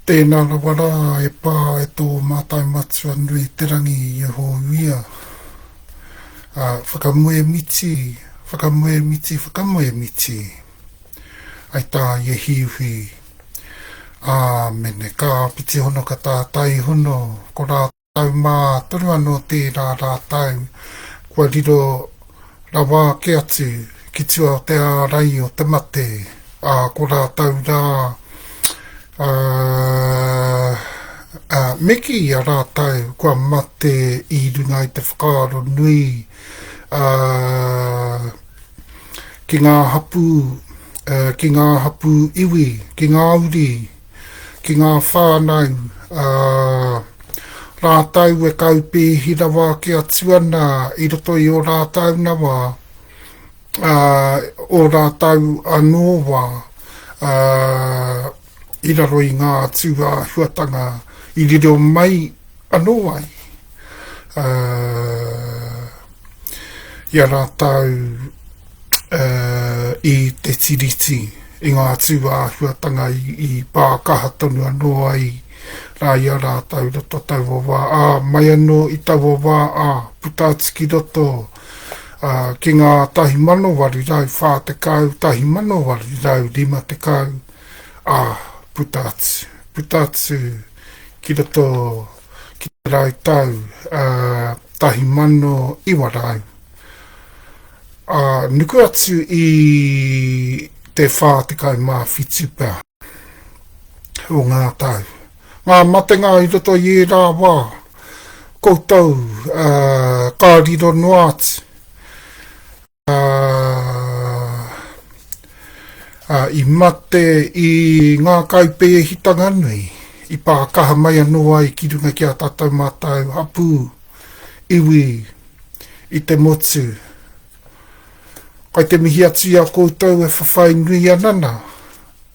Tēnā rawara e pā e tō mātai matua nui te rangi i ho uia. Whakamoe miti. Ai tā i hiuhi. Mene, ka piti hono ka tātai hono. Ko rā tau mā toru anō tērā rā tau. Kua riro rawa ke atu ki tua o te ārai o te mate. Ko rā tau rā meki a rātau kua mate I runga I te whakaaro nui ki ngā hapu iwi, ki ngā uri, ki ngā whānau rātau e kau pēhi rawa ki atuana I roto I o rātau nawa o rātau anōwa I raro I ngā tua huatanga I riro mai anō ai. Ia rātau I TeTiriti I ngā tua huatanga I pākaha tonu anō ai. Rā ia rātau roto tau o wā. Mai anō I tau o wā putātiki roto. Ki ngā tahi mano wari rau whā te kau, tahi mano wari rau rima te kau. Putātu ki roto ki te rau tau tahi mano iwa rau. Nuku atu I te whā te kau mā whitu pā o ngā tau. Ngā matenga I roto I rā wā koutou ka riro noa atu. I mate I ngā kaupē hitanga nui I pākaha mai anō ai ki runga ki a tātou mātou hapu iwi I te motu kai te mihi atu I a koutou e whawhai nui anana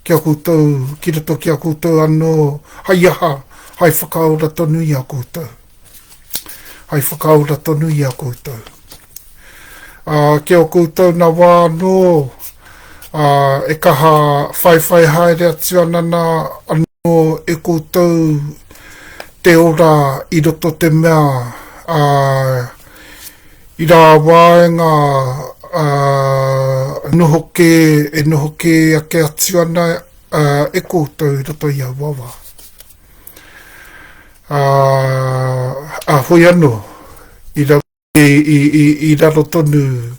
ki a koutou ki roto ki a koutou anō hai aha hai whakaora tonu I a koutou hai whakaora tonu I a koutou ki a koutou na wā anō e kaha whaiwhai haere atu anana anō e koutou te ora I roto te mea I rā wāenga noho ke ake atu ana e koutou I roto I a wawa. Hoi anō I raro tonu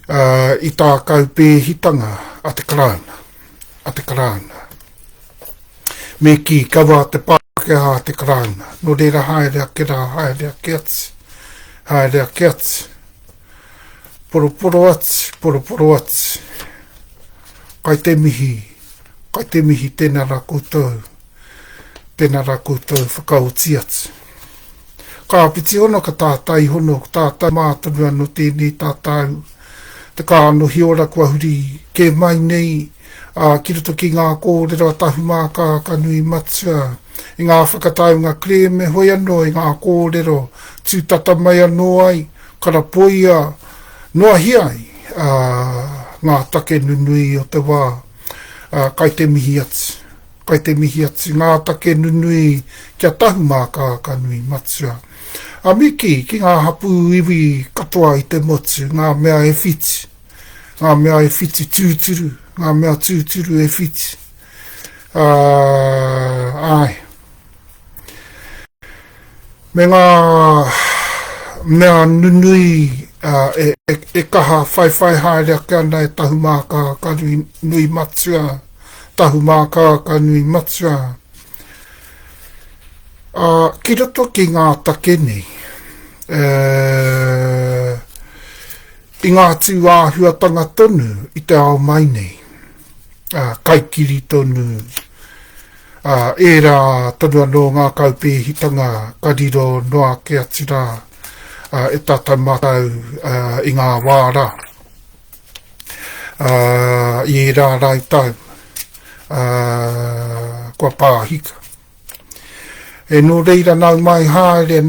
I tā kaupēhitanga a te karauna. Me ki kawa te Pākehā a te karauna. No reira haere ake rā, haere ake atu. Poroporo atu. Kai te mihi tēnā rā koutou whakaoti atu. Ka piti hono ka tātai hono, tātai mātonu anō tēnei tātau. Te kā ano hiora kua huri ke mai nei ki roto ki ngā kōrero a Tahumaakaakanuimatua I ngā Whakataunga kreme hoi anō I ngā kōrero tūtata mai anō ai karapoia noa hi ai ngā take nunui o te wā kai te mihi atu ngā take nunui kia Tahumaakaakanuimatua Miki, ki ngā hapu iwi katoa I te motu, ngā mea e whitu tūturu, ngā mea tūturu e whitu. Me ngā mea nunui e kaha whaiwhai haere ake ana e Tahumaakaakanuimatua. Ki roto ki ngā take nei, I ngā tūāhuatanga tonu I te OuMaanei, kaikiri tonu, e rā tonu anō ngā kaupēhitanga ka riro noa ke atu rā e tātou mātou I ngā wāra. I rā raitau, kua pāhika. E no reira nau mai haere,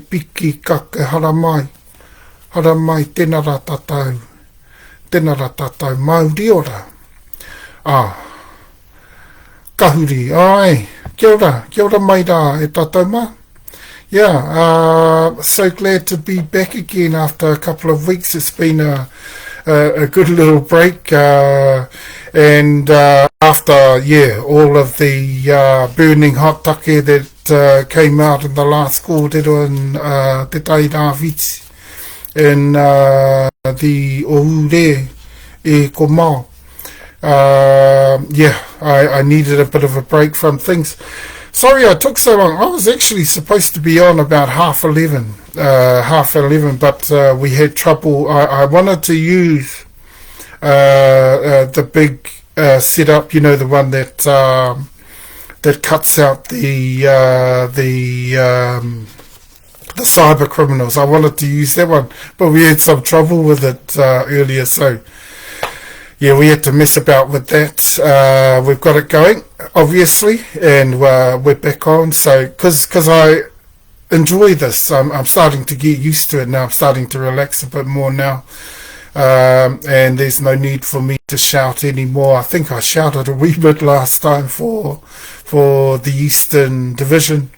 piki kake hara mai tēnā rā tātou, mauri ora. Kahuri, ai, kia ora mai rā e tātou mā. Yeah, so glad to be back again after a couple of weeks. It's been a good little break, and after, all of the burning hot take that came out in the last kōrero in TeTaiHauauru in the Oure e Komao. I needed a bit of a break from things. Sorry I took so long. I was actually supposed to be on about 11:30, but we had trouble. I wanted to use the big setup, the one that cuts out the cyber criminals. I wanted to use that one, but we had some trouble with it earlier, so we had to mess about with that. We've got it going, obviously, and we're back on. So, because I enjoy this, I'm starting to get used to it now. I'm starting to relax a bit more now, and there's no need for me to shout anymore. I think I shouted a wee bit last time for the Eastern Division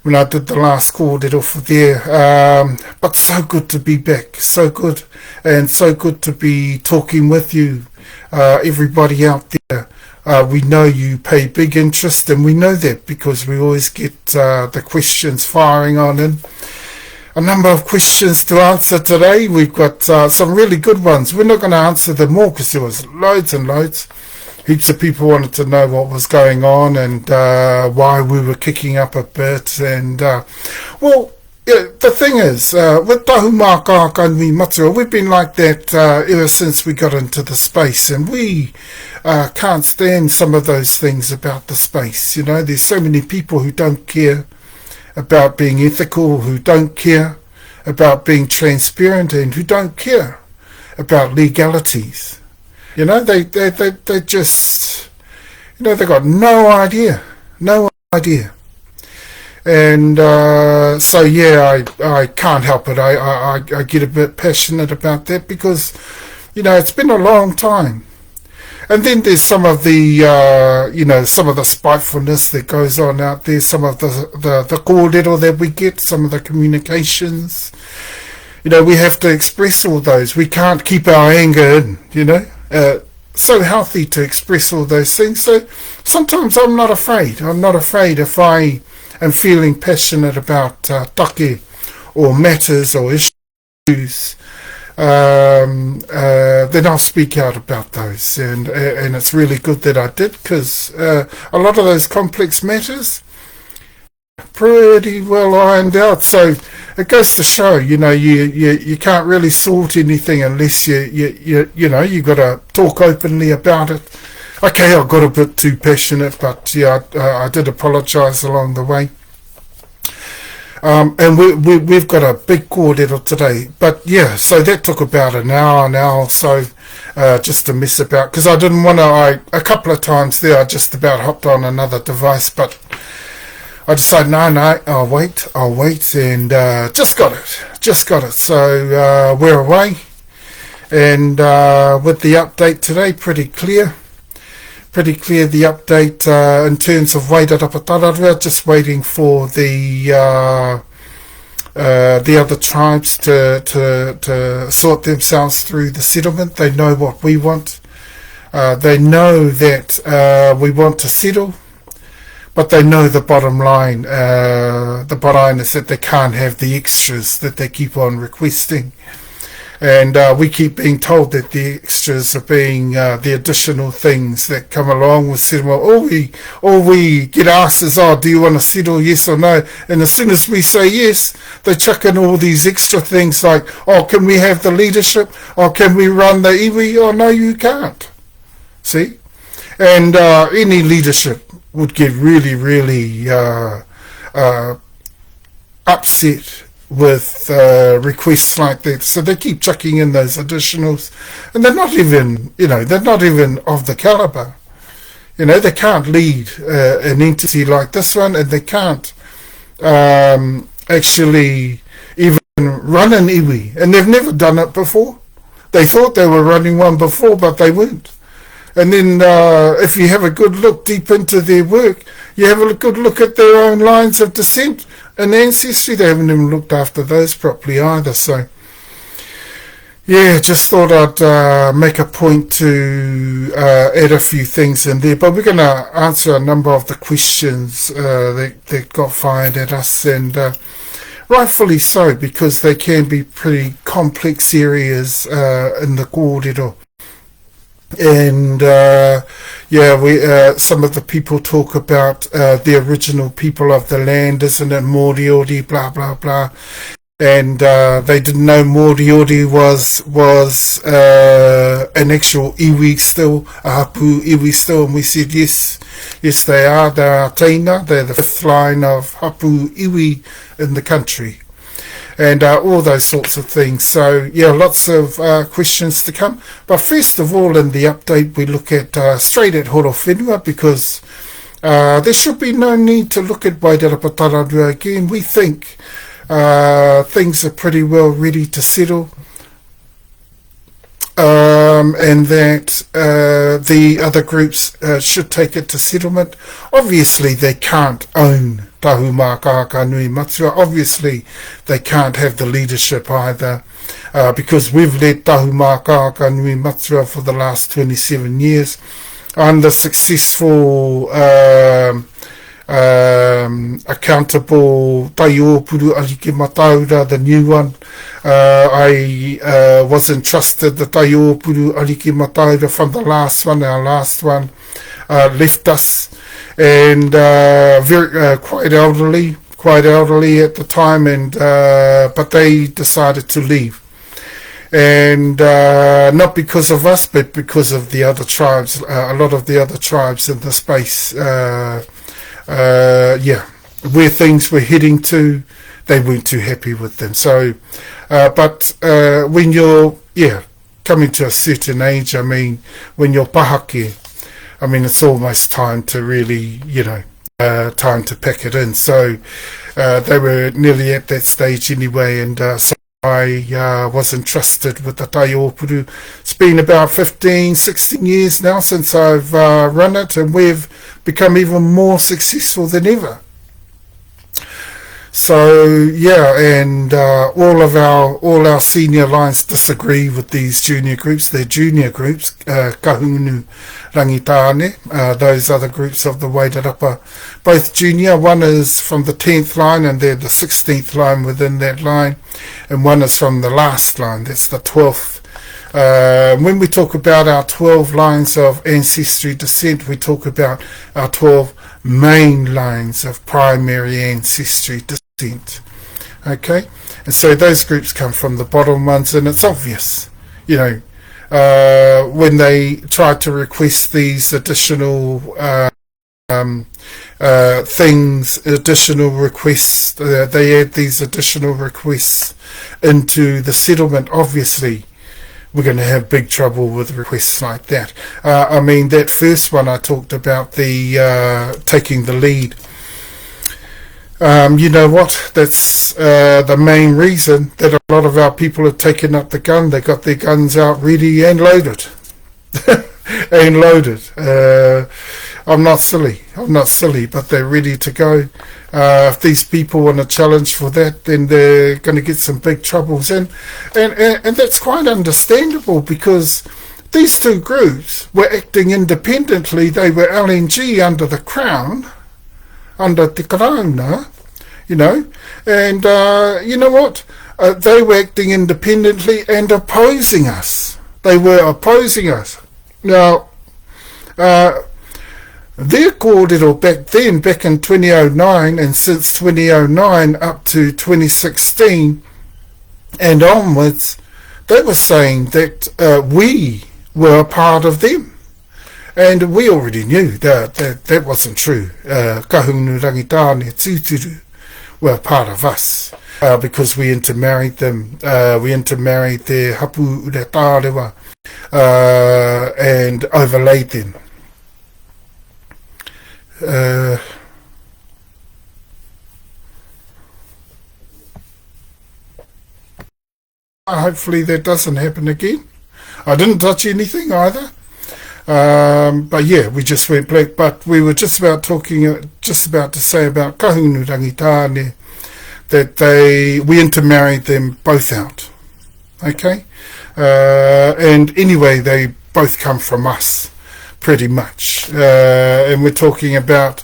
when I did the last kōrero for there. But so good to be back, so good, and so good to be talking with you, everybody out there. We know you pay big interest, and we know that because we always get the questions firing on in. A number of questions to answer today. We've got some really good ones. We're not going to answer them all because there was loads and loads. Heaps of people wanted to know what was going on and why we were kicking up a bit. And, the thing is, with Tahumaakaakanuimatua, we've been like that ever since we got into the space. And we can't stand some of those things about the space. There's so many people who don't care about being ethical, who don't care about being transparent, and who don't care about legalities. They just, they got no idea. And I can't help it. I get a bit passionate about that because, it's been a long time. And then there's some of the, some of the spitefulness that goes on out there, some of the kōrero that we get, some of the communications. We have to express all those. We can't keep our anger in, so healthy to express all those things. So sometimes I'm not afraid. I'm not afraid if I am feeling passionate about take or matters or issues. Then I'll speak out about those, and it's really good that I did, because a lot of those complex matters pretty well ironed out. So it goes to show, you can't really sort anything unless you got to talk openly about it. Okay, I got a bit too passionate, but I did apologise along the way. And we've got a big kōrero today, but so that took about an hour now, so just to mess about, because I didn't want to. A couple of times there I just about hopped on another device, but I decided no, I'll wait, and just got it. So we're away, and with the update today, pretty clear the update in terms of Wairarapa, just waiting for the other tribes to sort themselves through the settlement. They know what we want. They know that we want to settle, but they know the bottom line. The bottom line is that they can't have the extras that they keep on requesting. And we keep being told that the extras are being the additional things that come along with settlement. All we get asked is, do you want to settle, yes or no? And as soon as we say yes, they chuck in all these extra things like, can we have the leadership? Can we run the iwi? No, you can't. See? And any leadership would get really, really upset with requests like that, so they keep chucking in those additionals, and they're not even of the caliber. They can't lead an entity like this one, and they can't actually even run an iwi, and they've never done it before. They thought they were running one before, but they weren't. And then if you have a good look deep into their work, you have a good look at their own lines of descent and ancestry. They haven't even looked after those properly either. So, yeah, just thought I'd make a point to add a few things in there. But we're going to answer a number of the questions that got fired at us, and rightfully so, because they can be pretty complex areas in the kōrero. And some of the people talk about the original people of the land, isn't it? Moriori, blah blah blah, and they didn't know Moriori was an actual iwi still, a hapu iwi still, and we said yes they are. They are teina. They're the fifth line of hapu iwi in the country. And all those sorts of things. So, yeah, lots of questions to come. But first of all, in the update, we look at straight at horo whenua, because there should be no need to look at Wairarapa again. We think things are pretty well ready to settle. And that the other groups should take it to settlement. Obviously, they can't own Tahumaakaakanuimatua. Obviously, they can't have the leadership either, because we've led Tahumaakaakanuimatua for the last 27 years. I'm the successful accountable Ta'iOpuru Arikimataura, the new one. I was entrusted the Ta'iOpuru Arikimataura from the last one. Our last one left us, and very quite elderly at the time, and but they decided to leave. And not because of us, but because of the other tribes, a lot of the other tribes in the space. Where things were heading to, they weren't too happy with them. So, but when you're, coming to a certain age, I mean, when you're pahake, I mean, it's almost time to really, time to pack it in. So, they were nearly at that stage anyway, and so I was entrusted with the Ta'iOpuru. It's been about 15, 16 years now since I've run it, and we've become even more successful than ever. So and all our senior lines disagree with these junior groups. They're junior groups, kahunu rangitane, those other groups of the Wairarapa, both junior. One is from the 10th line, and they're the 16th line within that line, and one is from the last line, that's the 12th. When we talk about our 12 lines of ancestry descent, we talk about our 12 main lines of primary ancestry descent. Okay? And so those groups come from the bottom ones, and it's obvious, when they try to request these additional additional requests, they add these additional requests into the settlement. Obviously, we're going to have big trouble with requests like that. I mean, that first one I talked about, the taking the lead. You know what? That's the main reason that a lot of our people have taken up the gun. They got their guns out ready and loaded. And loaded. I'm not silly, but they're ready to go. If these people want a challenge for that, then they're going to get some big troubles. And that's quite understandable, because these two groups were acting independently. They were LNG under the Crown, under Te Karauna, and you know what? They were acting independently and opposing us. They were opposing us. Now, their kōrero back in 2009, and since 2009 up to 2016 and onwards, they were saying that we were a part of them. And we already knew that wasn't true. Kahunu rangitane Tuturu were part of us, because we intermarried them. We intermarried their hapu uretarewa, and overlaid them. Hopefully that doesn't happen again. I didn't touch anything either. But yeah, we just went black. But we were just about to say about kahunu rangitane, that we intermarried them both out. Okay? And anyway, they both come from us, pretty much. And we're talking about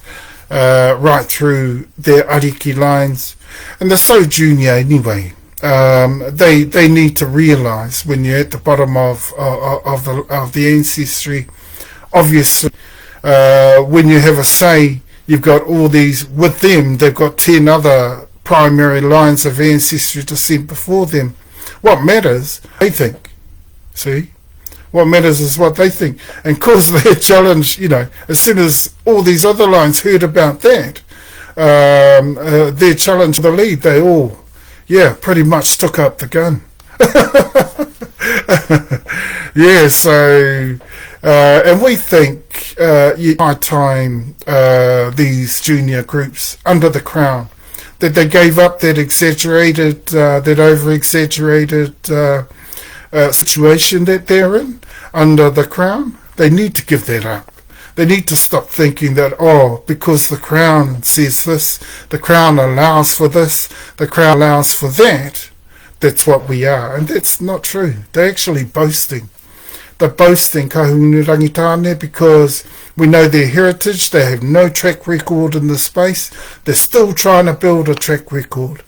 right through their ariki lines. And they're so junior anyway. They need to realise when you're at the bottom of the ancestry, obviously, when you have a say, you've got all these, with them, they've got 10 other primary lines of ancestry descent before them. What matters, they think. See? What matters is what they think. And cause their challenge, as soon as all these other lines heard about that, their challenge to the lead, they all, pretty much took up the gun. Yeah, so, and we think, high time, these junior groups under the crown, that they gave up that exaggerated, that over-exaggerated situation that they're in under the crown. They need to give that up. They need to stop thinking that, because the crown says this, the crown allows for this, the crown allows for that, that's what we are. And that's not true. They're actually boasting. They're boasting kahunu rangitane because we know their heritage. They have no track record in the space. They're still trying to build a track record.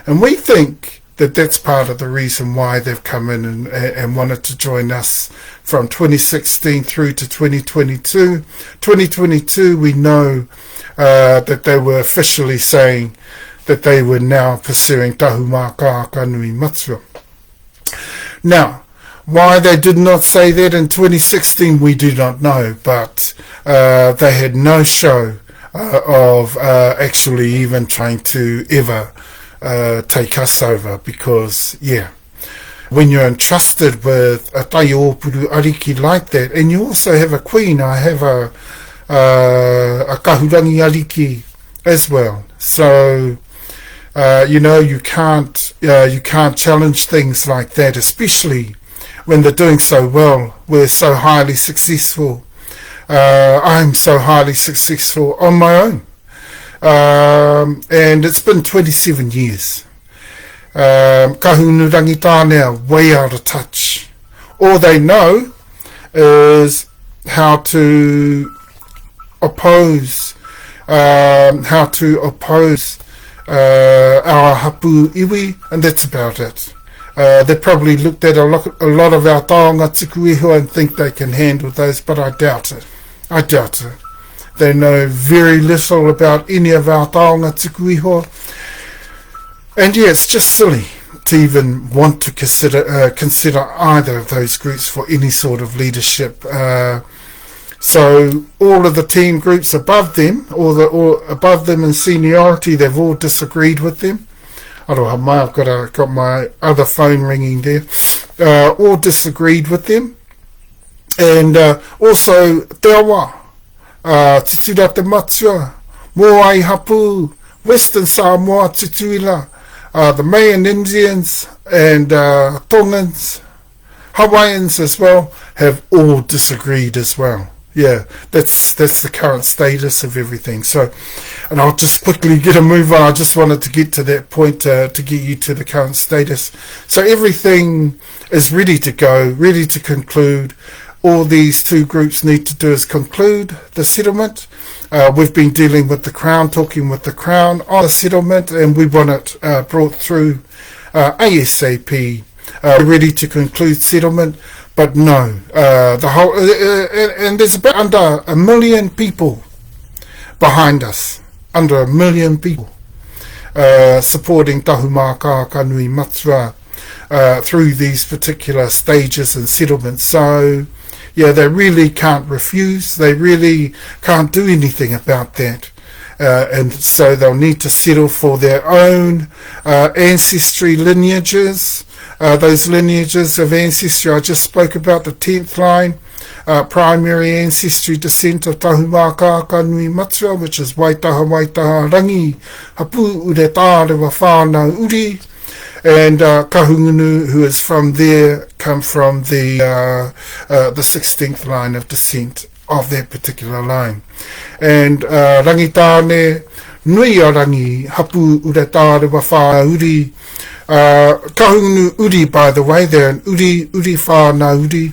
And we think that that's part of the reason why they've come in and wanted to join us from 2016 through to 2022. 2022, we know that they were officially saying that they were now pursuing Tahumaakaakanuimatua. Now, why they did not say that in 2016, we do not know, but they had no show of actually even trying to ever take us over, because, when you're entrusted with a taiōpuru ariki like that, and you also have a queen, I have a kahurangi ariki as well, so you can't challenge things like that, especially when they're doing so well. We're so highly successful. I'm so highly successful on my own. And it's been 27 years. Kahunu rangitane are way out of touch. All they know is how to oppose our Hapu iwi, and that's about it. They probably looked at a lot of our taonga tuku iho and think they can handle those, but I doubt it. They know very little about any of our taonga tuku iho. And it's just silly to even want to consider either of those groups for any sort of leadership. So all of the team groups above them, or above them in seniority, they've all disagreed with them. I've got my other phone ringing there. All disagreed with them. And also te awa, Tutura Matua, Moai Hapu, Western Samoa Tutuila, the Mayan Indians and Tongans, Hawaiians as well, have all disagreed as well. That's the current status of everything. So, and I'll just quickly get a move on. I just wanted to get to that point to get you to the current status. So everything is ready to go, ready to conclude. All these two groups need to do is conclude the settlement. We've been dealing with the Crown, talking with the Crown on the settlement, and we want it brought through ASAP. Ready to conclude settlement. But no, the whole and there's about under 1 million people behind us, under 1 million people supporting Tahumaakaakanuimatua through these particular stages and settlements. So they really can't refuse. They really can't do anything about that. And so they'll need to settle for their own ancestry lineages. Those lineages of ancestry I just spoke about, the 10th line, primary ancestry descent of Tahumaakaakanuimatua, which is Waitaha Rangi Hapu Uretare wa whānau uri, And Kahungunu, who is from there, come from the 16th line of descent of that particular line. And rangitane, nui o rangi, hapu uretare wa whāuri. Kahungunu uri, by the way, they're an uri whāna uri.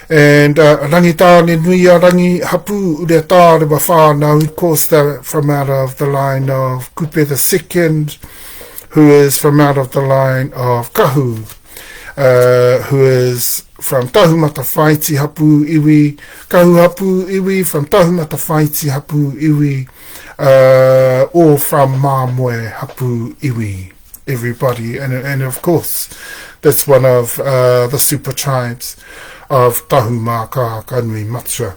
And rangitane nui o rangi, hapu uretare wa whāna uri. Of course, they're from out of the line of Kupe II, who is from out of the line of Kahu, who is from Tahumaakaakanuimatua, HawhauaoMo from Tahumaakaakanuimatua, or from Nawe, HapuIwi, everybody. And of course, that's one of the super tribes of Tahumaakaakanuimatua.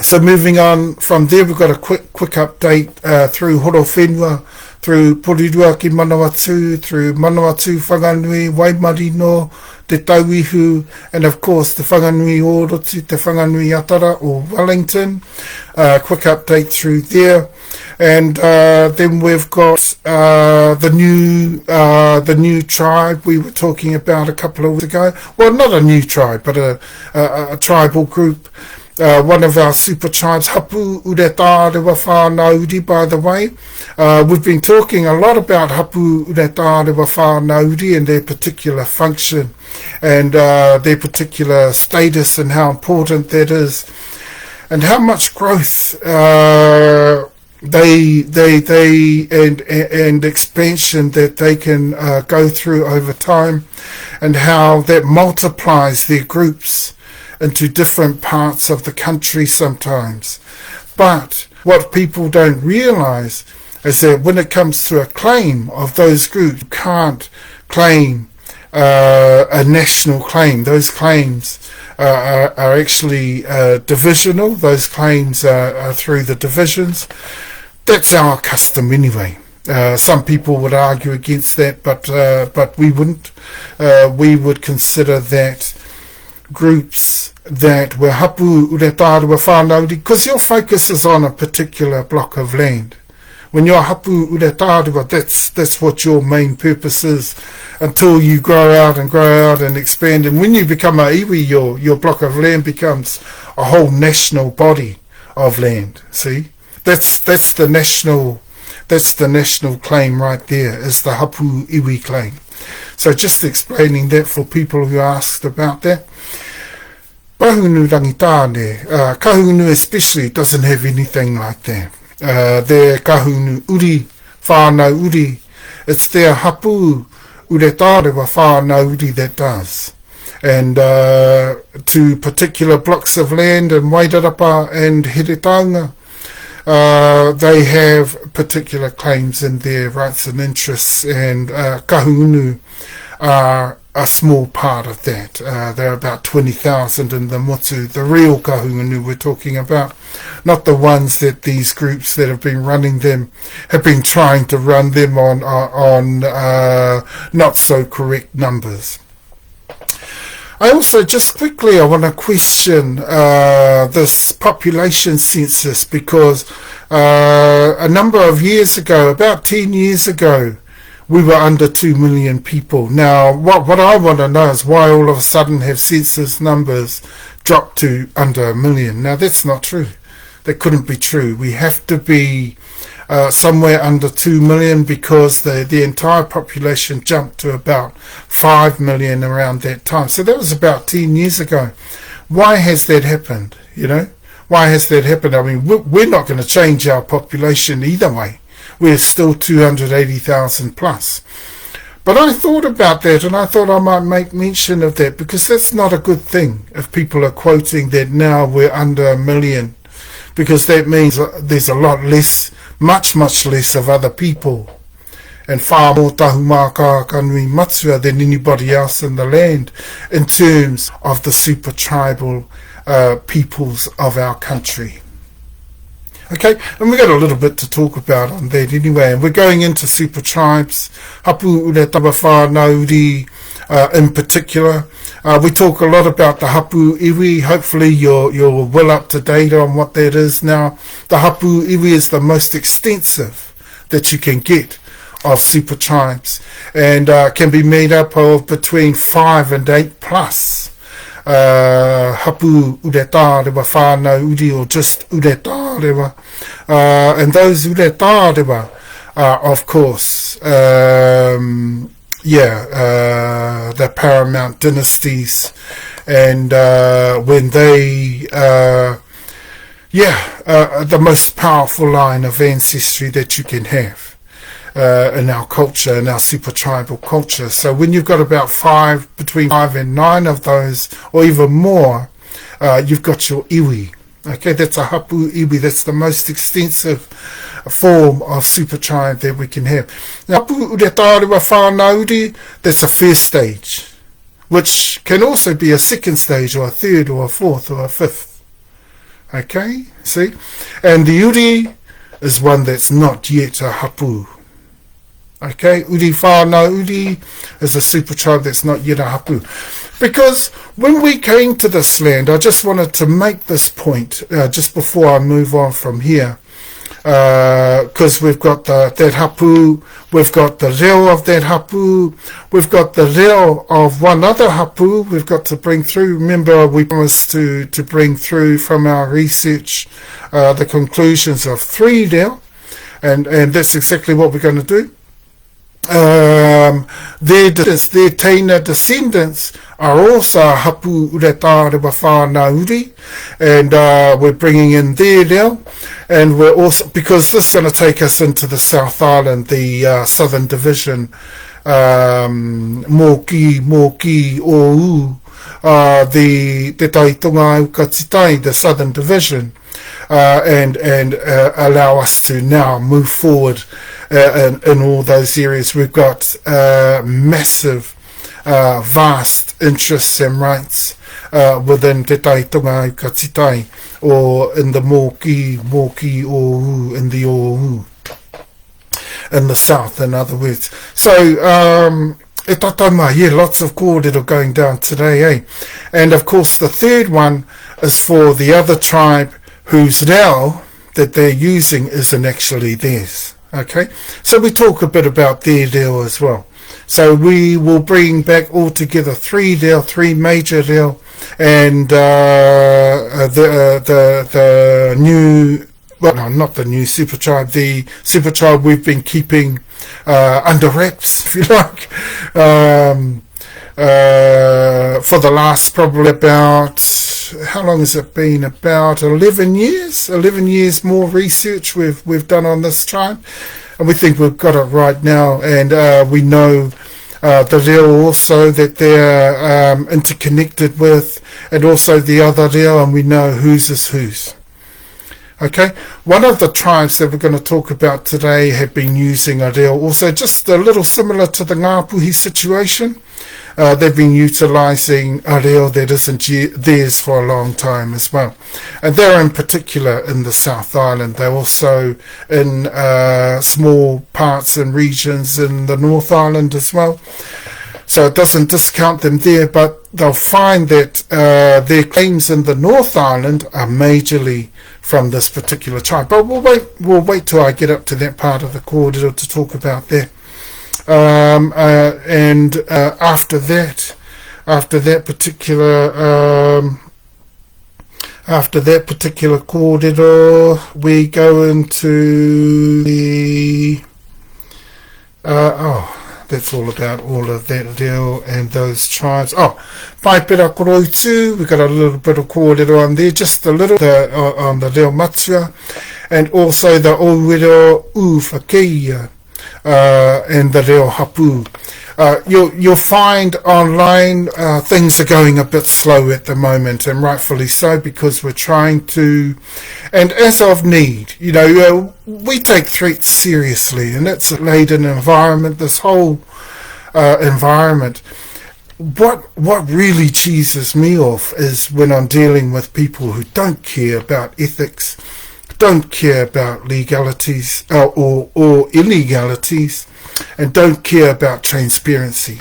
So moving on from there, we've got a quick update through Horowhenua, through Porirua ki Manawatu, through Manawatu, Whanganui, Waimarino, Te Tauihu, and of course the Whanganui Orotu, Te Whanganui Atara or Wellington. Quick update through there. And then we've got the new tribe we were talking about a couple of weeks ago. Well, not a new tribe, but a tribal group. One of our super tribes, Hapu Uretare wa Whānauri, by the way. We've been talking a lot about Hapu Uretare wa Whānauri and their particular function and their particular status and how important that is and how much growth they and expansion that they can go through over time, and how that multiplies their groups into different parts of the country sometimes. But what people don't realize is that when it comes to a claim of those groups, you can't claim a national claim. Those claims are actually divisional. Those claims are through the divisions. That's our custom anyway. Some people would argue against that, but we wouldn't. We would consider that groups that were hapu uretare wa whānauri, because your focus is on a particular block of land. When you're hapu uretare, that's what your main purpose is, until you grow out and expand. And when you become a iwi, your block of land becomes a whole national body of land. See, that's the national claim right there, is the hapu iwi claim. So just explaining that for people who asked about that. Kahungunu rangitane, Kahungunu especially doesn't have anything like that. Their Kahungunu uri, whānau uri, it's their hapu uretare wa whānau uri that does. And to particular blocks of land in Wairarapa and Heretaunga, they have particular claims in their rights and interests, and Kahungunu are a small part of that. There are about 20,000 in the Motu, the real Kahungunu we're talking about, not the ones that these groups that have been running them have been trying to run them on not so correct numbers. I also, just quickly, I want to question this population census, because a number of years ago, about 10 years ago, we were under 2 million people. Now, what I want to know is why all of a sudden have census numbers dropped to under 1 million. Now, that's not true. That couldn't be true. We have to be somewhere under 2 million, because the entire population jumped to about 5 million around that time. So that was about 10 years ago. Why has that happened? You know, why has that happened? I mean, we're not going to change our population either way. We're still 280,000 plus. But I thought about that, and I thought I might make mention of that, because that's not a good thing if people are quoting that now we're under 1 million, because that means there's a lot less, much less of other people, and far more Tahumaakaakanuimatua than anybody else in the land in terms of the super tribal peoples of our country. Okay, and we've got a little bit to talk about on that anyway, and we're going into super tribes, Hapu Uretare wa Whānauri in particular. We talk a lot about the Hapu Iwi. Hopefully you're well up to date on what that is now. The Hapu Iwi is the most extensive that you can get of super tribes, and can be made up of between 5 and 8 plus hapu ureta rewa whānau uri, or just ureta rewa, and those ureta rewa are of course the paramount dynasties, and when they the most powerful line of ancestry that you can have in our culture, in our super tribal culture. So when you've got about between 5 and 9 of those, or even more, you've got your iwi. Okay, that's a hapu iwi. That's the most extensive form of super tribe that we can have. Now, hapu ureta rewa whānau uri, that's the first stage, which can also be a second stage, or a third, or a fourth, or a fifth. Okay, see? And the uri is one that's not yet a hapu. Okay, uri whānau uri is a super tribe that's not yet a hapu. Because when we came to this land, I just wanted to make this point just before I move on from here. Because we've got that hapu, we've got the reo of that hapu, we've got the reo of one other hapu we've got to bring through. Remember, we promised to bring through from our research the conclusions of 3 reo, and that's exactly what we're going to do. Their Taina descendants are also hapu ureta rewa whānau uri, and we're bringing in their reo, and we're also, because this is going to take us into the South Island, the Southern Division, Moki OU, the TeTaiHauauru AukatiTai, the Southern Division, and allow us to now move forward in all those areas. We've got massive, vast interests and rights within TeTaiHauauru AukatiTai, or in the Moki OU, in the OU, in the south, in other words. So, e tatama, lots of kōrero going down today, eh? And of course the third one is for the other tribe whose reo that they're using isn't actually theirs. Okay, so we talk a bit about their reo as well. So we will bring back altogether 3 reo, 3 major reo, and the new, well, no, not the new super tribe, the super tribe we've been keeping under wraps, if you like, for the last probably about, how long has it been? About 11 years? 11 years more research we've done on this tribe, and we think we've got it right now, and we know the reo also that they're interconnected with, and also the other reo, and we know whose is whose. Okay, one of the tribes that we're going to talk about today have been using a reo also just a little similar to the Ngāpuhi situation. They've been utilising a reo that isn't theirs for a long time as well. And they're in particular in the South Island. They're also in small parts and regions in the North Island as well. So it doesn't discount them there, but they'll find that their claims in the North Island are majorly from this particular tribe. But we'll wait till I get up to that part of the kōrero to talk about that. And after that particular kōrero, we go into the that's all about all of that reo and those tribes. Paepera koroitu, we got a little bit of kōrero on there, just a little on the reo matua, and also the ōrero whakaia, and the ReoHapu. You'll find online things are going a bit slow at the moment, and rightfully so, because we're trying to, and as of need, we take threats seriously, and it's a laden environment, this whole environment. What really cheeses me off is when I'm dealing with people who don't care about ethics, don't care about legalities or illegalities, and don't care about transparency.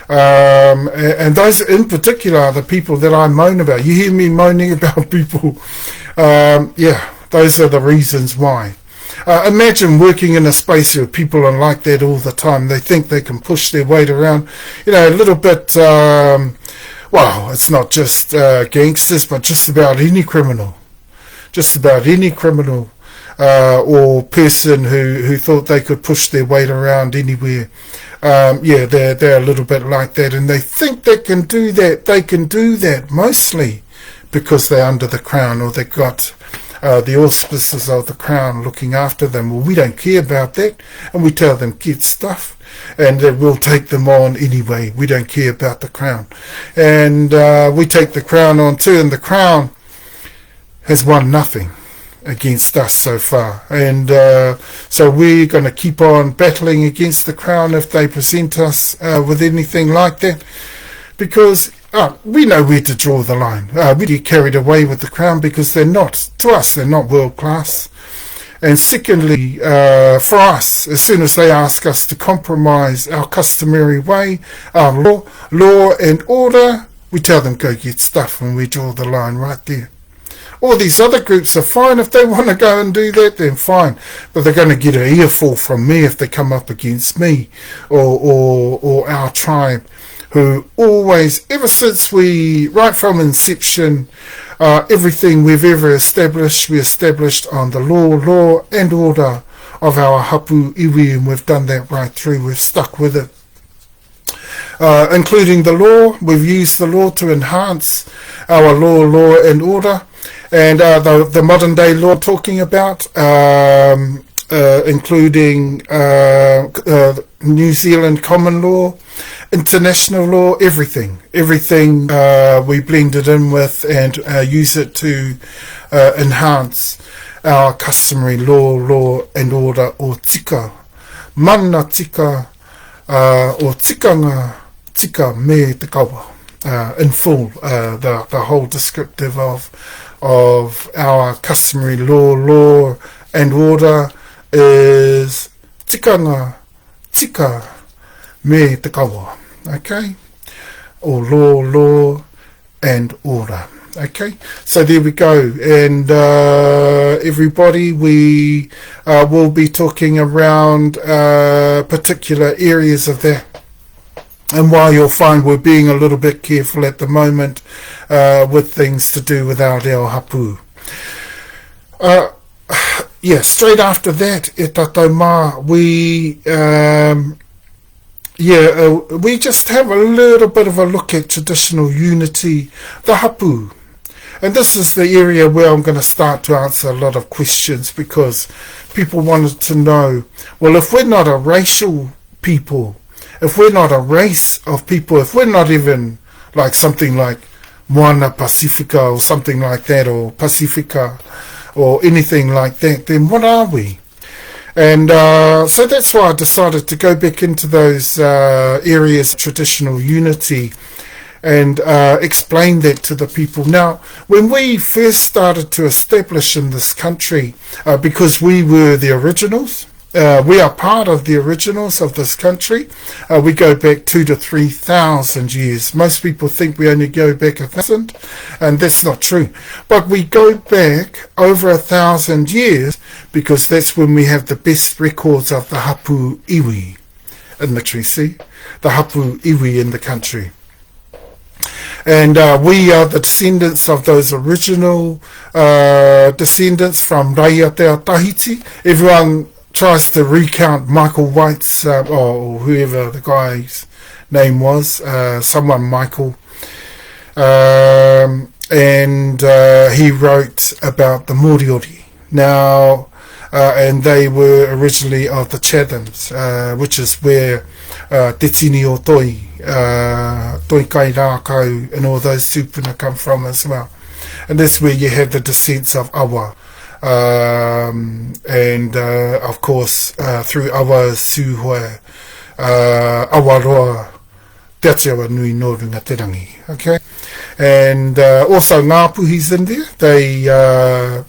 And those in particular are the people that I moan about. You hear me moaning about people. Those are the reasons why. Imagine working in a space where people are like that all the time. They think they can push their weight around, a little bit, well, it's not just gangsters, but just about any criminal. Just about any criminal or person who thought they could push their weight around anywhere. They're a little bit like that, and they think they can do that. They can do that mostly because they're under the crown, or they've got the auspices of the crown looking after them. Well, we don't care about that, and we tell them get stuff, and we'll take them on anyway. We don't care about the crown, and we take the crown on too, and the crown has won nothing against us so far, and so we're going to keep on battling against the crown if they present us with anything like that, because we know where to draw the line. We get carried away with the crown because they're not, to us, they're not world class. And secondly, for us, as soon as they ask us to compromise our customary way, our law and order, we tell them go get stuff, and we draw the line right there. All these other groups are fine. If they want to go and do that, then fine. But they're going to get an earful from me if they come up against me or our tribe, who always, ever since right from inception, everything we've ever established, we established on the law and order of our HawhauaoMo, and we've done that right through. We've stuck with it. Including the law, we've used the law to enhance our law and order. And the modern day law talking about, including New Zealand common law, international law, everything we blend it in with and use it to enhance our customary law and order, or tika. Mana tika, or tikanga tika me te kawa. In full, the whole descriptive of our customary law and order is tikanga tika me te kawa, okay? Or law and order, okay? So there we go, and everybody, we will be talking around particular areas of that. And while you'll find we're being a little bit careful at the moment with things to do with our reo hapu. Straight after that, e tātou mā, we just have a little bit of a look at traditional unity, the hapu. And this is the area where I'm going to start to answer a lot of questions, because people wanted to know, well, if we're not a racial people, if we're not a race of people, if we're not even like something like Moana Pacifica or something like that, or Pacifica or anything like that, then what are we? And so that's why I decided to go back into those areas of traditional unity and explain that to the people. Now, when we first started to establish in this country, because we were the originals, we are part of the originals of this country. We go back 2,000 to 3,000 years. Most people think we only go back 1,000, and that's not true. But we go back over 1,000 years because that's when we have the best records of the HawhauaoMo in the treaty, the HawhauaoMo in the country. And we are the descendants of those original descendants from TeTiriti. Everyone tries to recount Michael White's, or whoever the guy's name was, someone Michael, and he wrote about the Moriori. Now, and they were originally of the Chathams, which is where Te Tini o Toi, Toi Kai Rākau, and all those tupuna come from as well. And that's where you have the descents of Awa. And of course through Awa Suhua, Awaroa, Te Atiawa Nui no Runga Te Rangi, okay? And also Ngāpuhi's in there. They are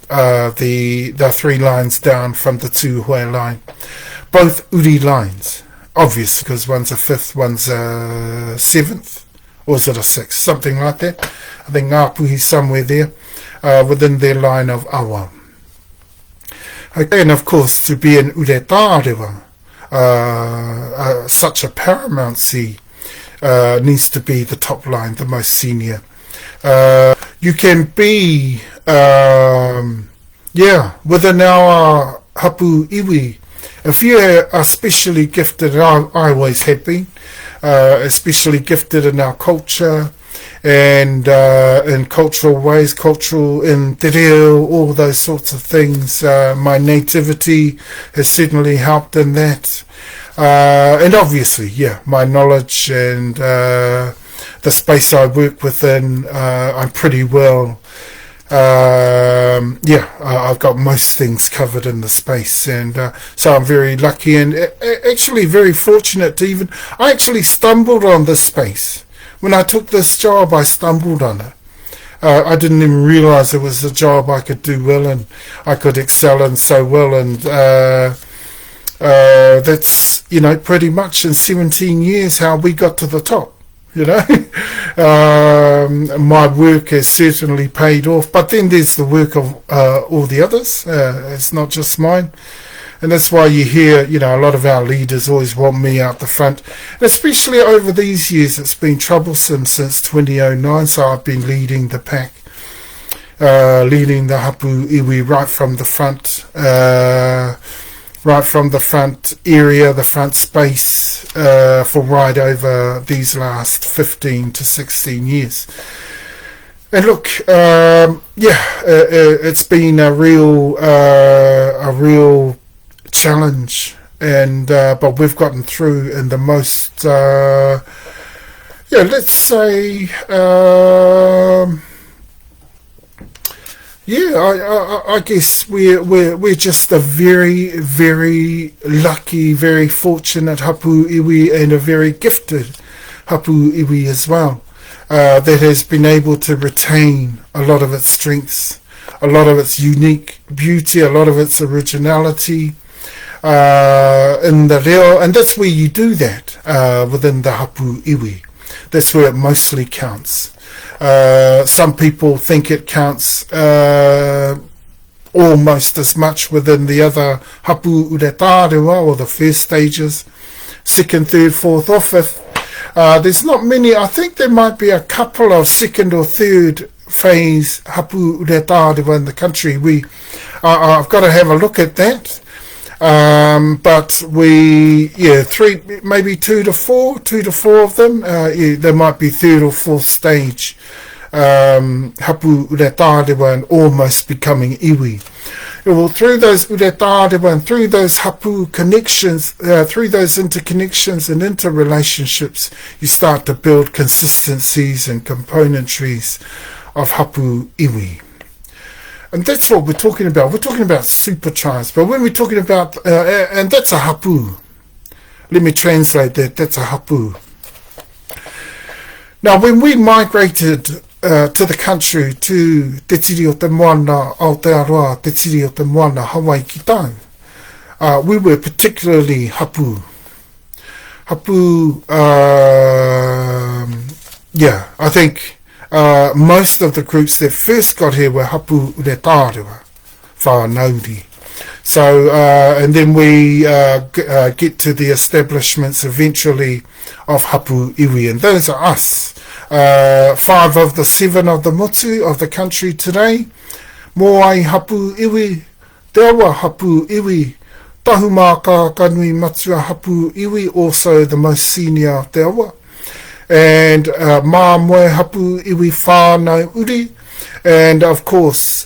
the three lines down from the Suhua line, both Uri lines, obvious, because one's a fifth, one's a seventh, or is it a sixth, something like that. I think Ngāpuhi's somewhere there within their line of Awa. Okay, and of course, to be an Uretārewa, such a paramountcy needs to be the top line, the most senior. You can be, within our Hapu Iwi, if you are especially gifted, and I always have been, especially gifted in our culture and in cultural ways, cultural in te reo, all those sorts of things. My nativity has certainly helped in that. And obviously, my knowledge and the space I work within, I'm pretty well, I've got most things covered in the space, and so I'm very lucky and actually very fortunate to even, I actually stumbled on this space. When I took this job, I stumbled on it. I didn't even realise it was a job I could do well and I could excel in so well, and that's, pretty much in 17 years how we got to the top. My work has certainly paid off, but then there's the work of all the others. It's not just mine, and that's why you hear a lot of our leaders always want me out the front, and especially over these years it's been troublesome since 2009, so I've been leading the pack, leading the Hapu Iwi right from the front, area, the front space, for right over these last 15 to 16 years. And look, it's been a real challenge, and but we've gotten through in the most, let's say, I guess we're just a very, very lucky, very fortunate Hapu Iwi, and a very gifted Hapu Iwi as well, that has been able to retain a lot of its strengths, a lot of its unique beauty, a lot of its originality in the reo, and that's where you do that within the Hapu Iwi. That's where it mostly counts. Some people think it counts almost as much within the other Hapu Uretārewa, or the first stages, second, third, fourth or fifth. There's not many. I think there might be a couple of second or third phase Hapu Uretārewa in the country. I've got to have a look at that. But three, maybe two to four of them. There might be third or fourth stage Hapu Uretārewa and almost becoming iwi. Well, through those Uretārewa and through those Hapu connections, through those interconnections and interrelationships, you start to build consistencies and componentries of Hapu Iwi. And that's what we're talking about. We're talking about super tribes. But when we're talking about, and that's a Hapu. Let me translate that. That's a Hapu. Now, when we migrated to the country, to Te Tiri o Te Moana Aotearoa, Te Tiri o Te Moana Hawaii ki tau, we were particularly Hapu. Hapu, I think most of the groups that first got here were Hapu Uretārewa, Whanauri. So, and then we get to the establishments eventually of Hapu Iwi, and those are us. 5 of the 7 of the motu of the country today. Moai Hapu Iwi, Te Awa Hapu Iwi, Tahumaakaakanuimatua Hapu Iwi, also the most senior of Te Awa. And Moe Hapu Iwi Whānau Uri, and of course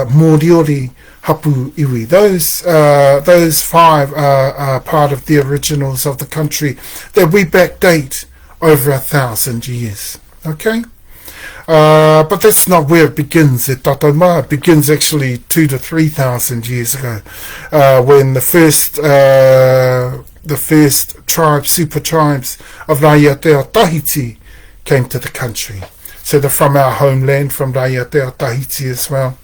Moriori Hapu Iwi. Those 5 are part of the originals of the country that we backdate over 1,000 years. Okay, but that's not where it begins at Tahumaakaakanuimatua. It begins actually 2,000 to 3,000 years ago, when the first tribes, super tribes of TeTiriti came to the country. So they're from our homeland, from TeTiriti as well.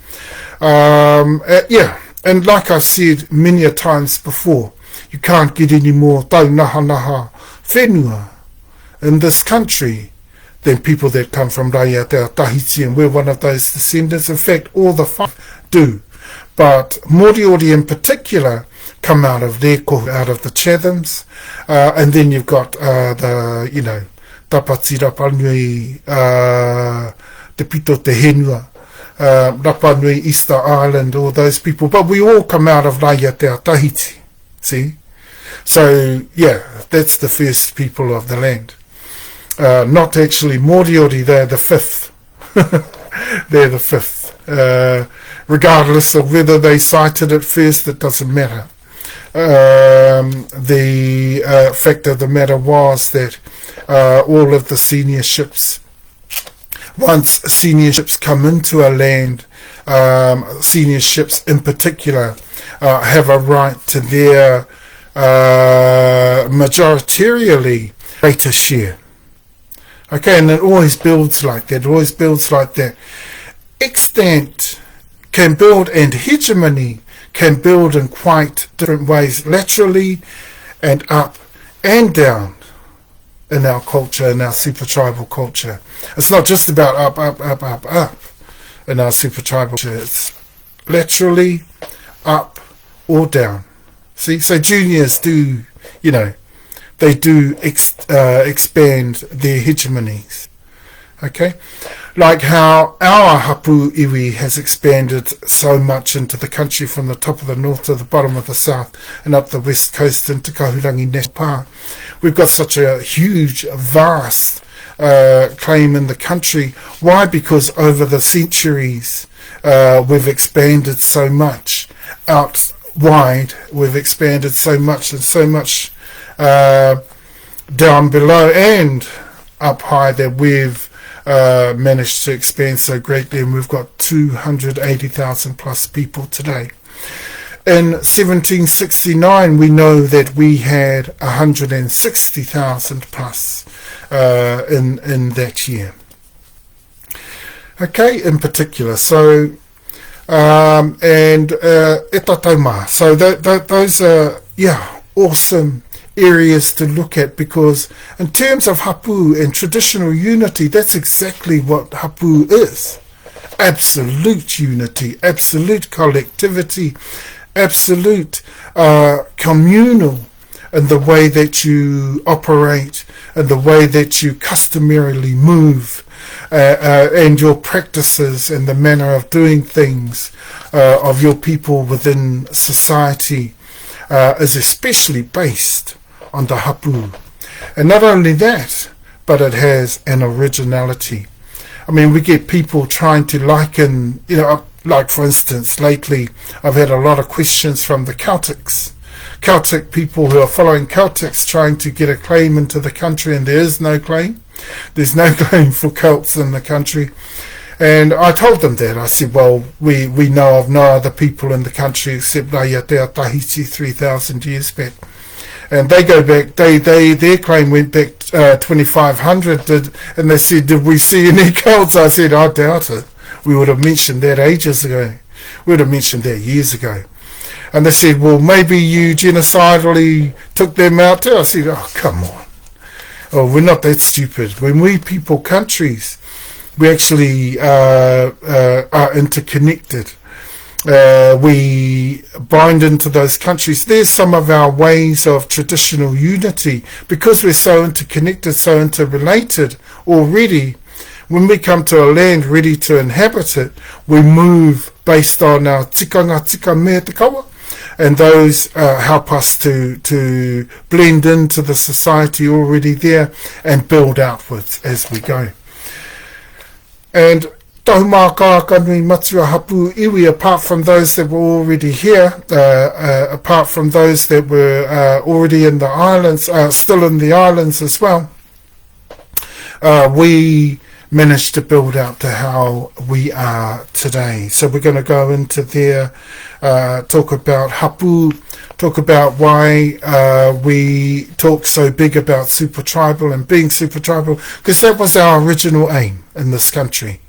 And like I've said many a times before, you can't get any more taunahanaha whenua in this country than people that come from TeTiriti, and we're one of those descendants. In fact, all the 5 do. But Moriori in particular come out of there, out of the Chathams, and then you've got the, Tapati Rapanui, Te Pito Te Henua, Rapanui, Easter Island, all those people. But we all come out of Tahiti, see? So, yeah, that's the first people of the land. Not actually Moriori, they're the fifth. They're the fifth. Regardless of whether they cited it first, it doesn't matter. The fact of the matter was that all of the senior ships, once senior ships come into a land, senior ships in particular have a right to their majoritarily greater share. Okay, and it always builds like that. Extent can build, and hegemony can build in quite different ways, laterally and up and down in our culture, in our super tribal culture. It's not just about up in our super tribal culture. It's laterally, up or down. See, so juniors do, they do expand their hegemonies. Okay? Like how our HawhauaoMo has expanded so much into the country from the top of the north to the bottom of the south and up the west coast into Kahurangi National Park. We've got such a huge, vast claim in the country. Why? Because over the centuries we've expanded so much out wide. We've expanded so much and so much down below and up high that we've managed to expand so greatly, and we've got 280,000 plus people today. In 1769 we know that we had 160,000 plus in that year. Okay, in particular. So and Tahumaakaakanuimatua. So those are awesome areas to look at, because in terms of Hapu and traditional unity, that's exactly what Hapu is. Absolute unity, absolute collectivity, absolute communal in the way that you operate, in the way that you customarily move, and your practices and the manner of doing things of your people within society is especially based on the Hapu. And not only that, but it has an originality. I mean, we get people trying to liken, like for instance, lately I've had a lot of questions from the Celtic people who are following Celtics, trying to get a claim into the country, and there is no claim. There's no claim for Celts in the country. And I told them that. I said, well, we know of no other people in the country except Tahiti 3,000 years back. And they go back, their claim went back 2,500, and they said, did we see any Celts? I said, I doubt it. We would have mentioned that ages ago. We would have mentioned that years ago. And they said, well, maybe you genocidally took them out too. I said, oh, come on. Oh, we're not that stupid. When we people countries, we actually are interconnected. We bind into those countries. There's some of our ways of traditional unity. Because we're so interconnected, so interrelated already, when we come to a land ready to inhabit it, we move based on our tika mea te kawa, and those help us to blend into the society already there and build outwards as we go. And Tahumaakaakanuimatua HawhauaoMo, apart from those that were already here, apart from those that were already in the islands, still in the islands as well, we managed to build out to how we are today. So we're going to go into there, talk about Hapu, talk about why we talk so big about super tribal and being super tribal, because that was our original aim in this country.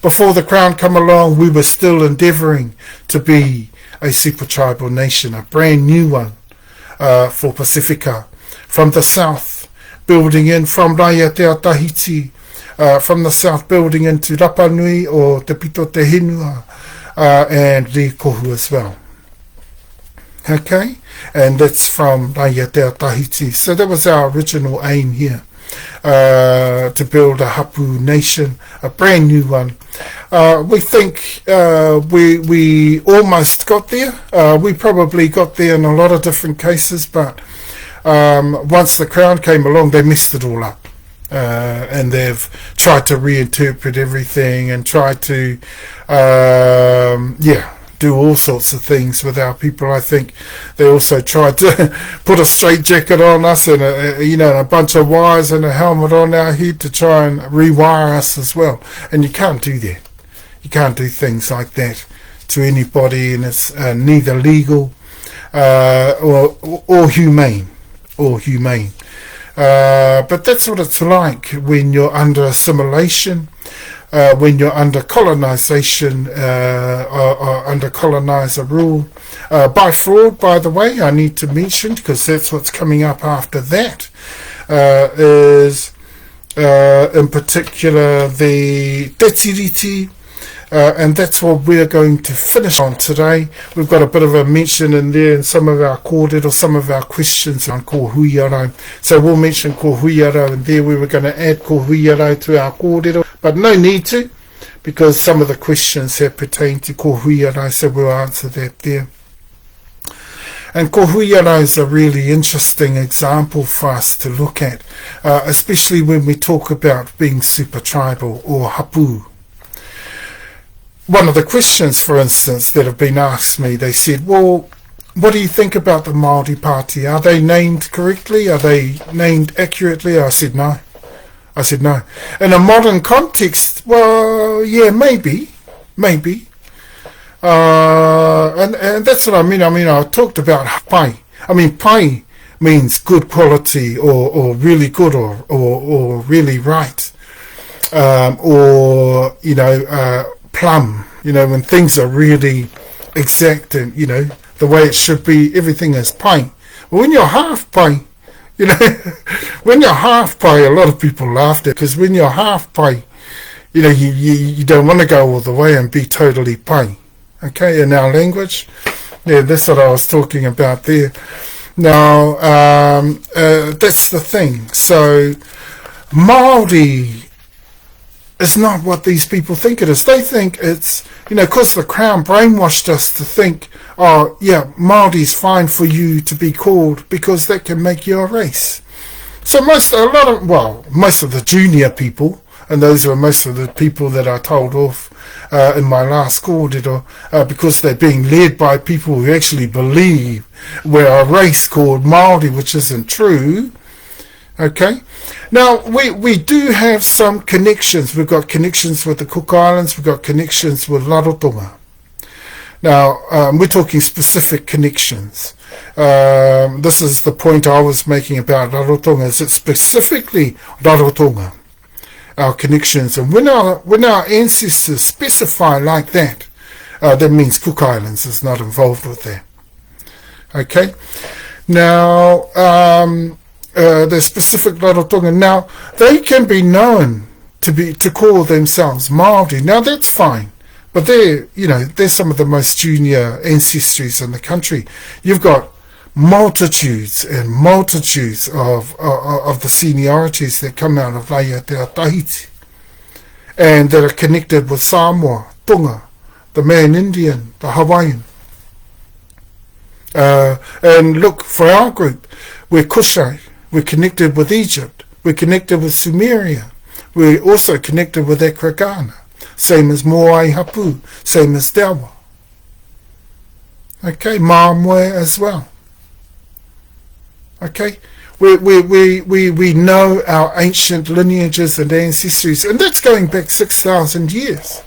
Before the Crown come along, we were still endeavouring to be a super tribal nation, a brand new one for Pacifica. From the south, building in from Tahiti, from the south building into Rapa Nui or Te Pito Te Henua, and Rikohu as well. Okay, and that's from TeTiriti. So that was our original aim here, to build a Hapu nation, a brand new one. We think we almost got there. We probably got there in a lot of different cases, but once the Crown came along, they messed it all up. And they've tried to reinterpret everything and tried to, do all sorts of things with our people. I think they also tried to put a straitjacket on us and a bunch of wires and a helmet on our head to try and rewire us as well. And you can't do that. You can't do things like that to anybody, and it's neither legal or humane. But that's what it's like when you're under assimilation, when you're under colonization, or under colonizer rule, by fraud, by the way, I need to mention, because that's what's coming up after that, is in particular the TeTiriti, and that's what we're going to finish on today. We've got a bit of a mention in there in some of our kōrero, some of our questions on kōhuiaro. So we'll mention kōhuiaro, and there we were going to add kōhuiaro to our kōrero, but no need to, because some of the questions have pertained to kōhuiaro, so we'll answer that there. And kōhuiaro is a really interesting example for us to look at, especially when we talk about being super tribal or hapu. One of the questions, for instance, that have been asked me, they said, well, what do you think about the Māori Party? Are they named correctly? Are they named accurately? I said no. In a modern context, well, yeah, maybe. And that's what I mean. I talked about pai. Pai means good quality or really good or really right. Plum, when things are really exact and, the way it should be, everything is pai. But when you're half pai, when you're half pai, a lot of people laugh at it, because when you're half pai, you don't want to go all the way and be totally pai. Okay, in our language, that's what I was talking about there. Now, that's the thing. So, Māori is not what these people think it is. They think it's, because the Crown brainwashed us to think, oh, yeah, Māori's fine for you to be called because that can make you a race. So most of the junior people, and those are most of the people that I told off in my last kōrero, because they're being led by people who actually believe we're a race called Māori, which isn't true. Okay, now we do have some connections. We've got connections with the Cook Islands, we've got connections with Rarotonga. Now, we're talking specific connections. This is the point I was making about Rarotonga, is it's specifically Rarotonga, our connections. And when our ancestors specify like that, that means Cook Islands is not involved with that. Okay, now, the specific Rarotonga. Now, they can be known to call themselves Māori. Now, that's fine. But they're some of the most junior ancestries in the country. You've got multitudes and multitudes of the seniorities that come out of TeTiriti, and that are connected with Samoa, Tonga, the Man Indian, the Hawaiian. And look, for our group, we're Kushite. We're connected with Egypt. We're connected with Sumeria. We're also connected with Ekragana. Same as Moai Hapu. Same as Dawa. Okay, Māmoe as well. Okay, we know our ancient lineages and ancestries, and that's going back 6,000 years.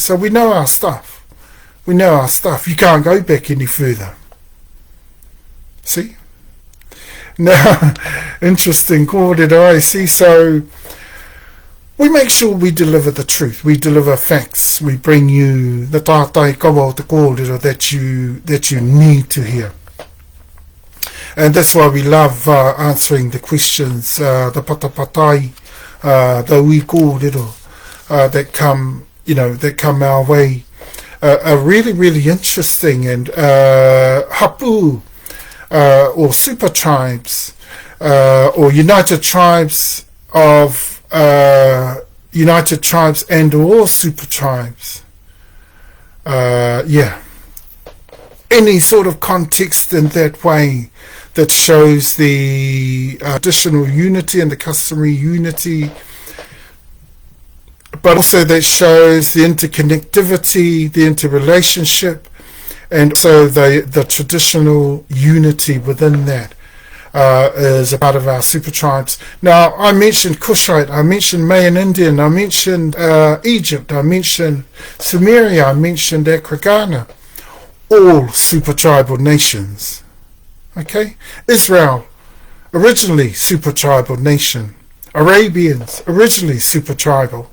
So we know our stuff. You can't go back any further. See? Now, interesting kōrero, I see. So, we make sure we deliver the truth. We deliver facts. We bring you the tātai kawa o te kōrero that you need to hear. And that's why we love answering the questions, the patapatai, the ui kōrero, that come our way are really, really interesting. And Hapu, or super tribes, or United Tribes and or super tribes. Any sort of context in that way that shows the traditional unity and the customary unity, but also that shows the interconnectivity, the interrelationship, and also the traditional unity within that is a part of our super tribes. Now, I mentioned Kushite, I mentioned Mayan Indian, I mentioned Egypt, I mentioned Sumeria, I mentioned Akragana, all super tribal nations. Okay? Israel, originally super tribal nation. Arabians, originally super tribal.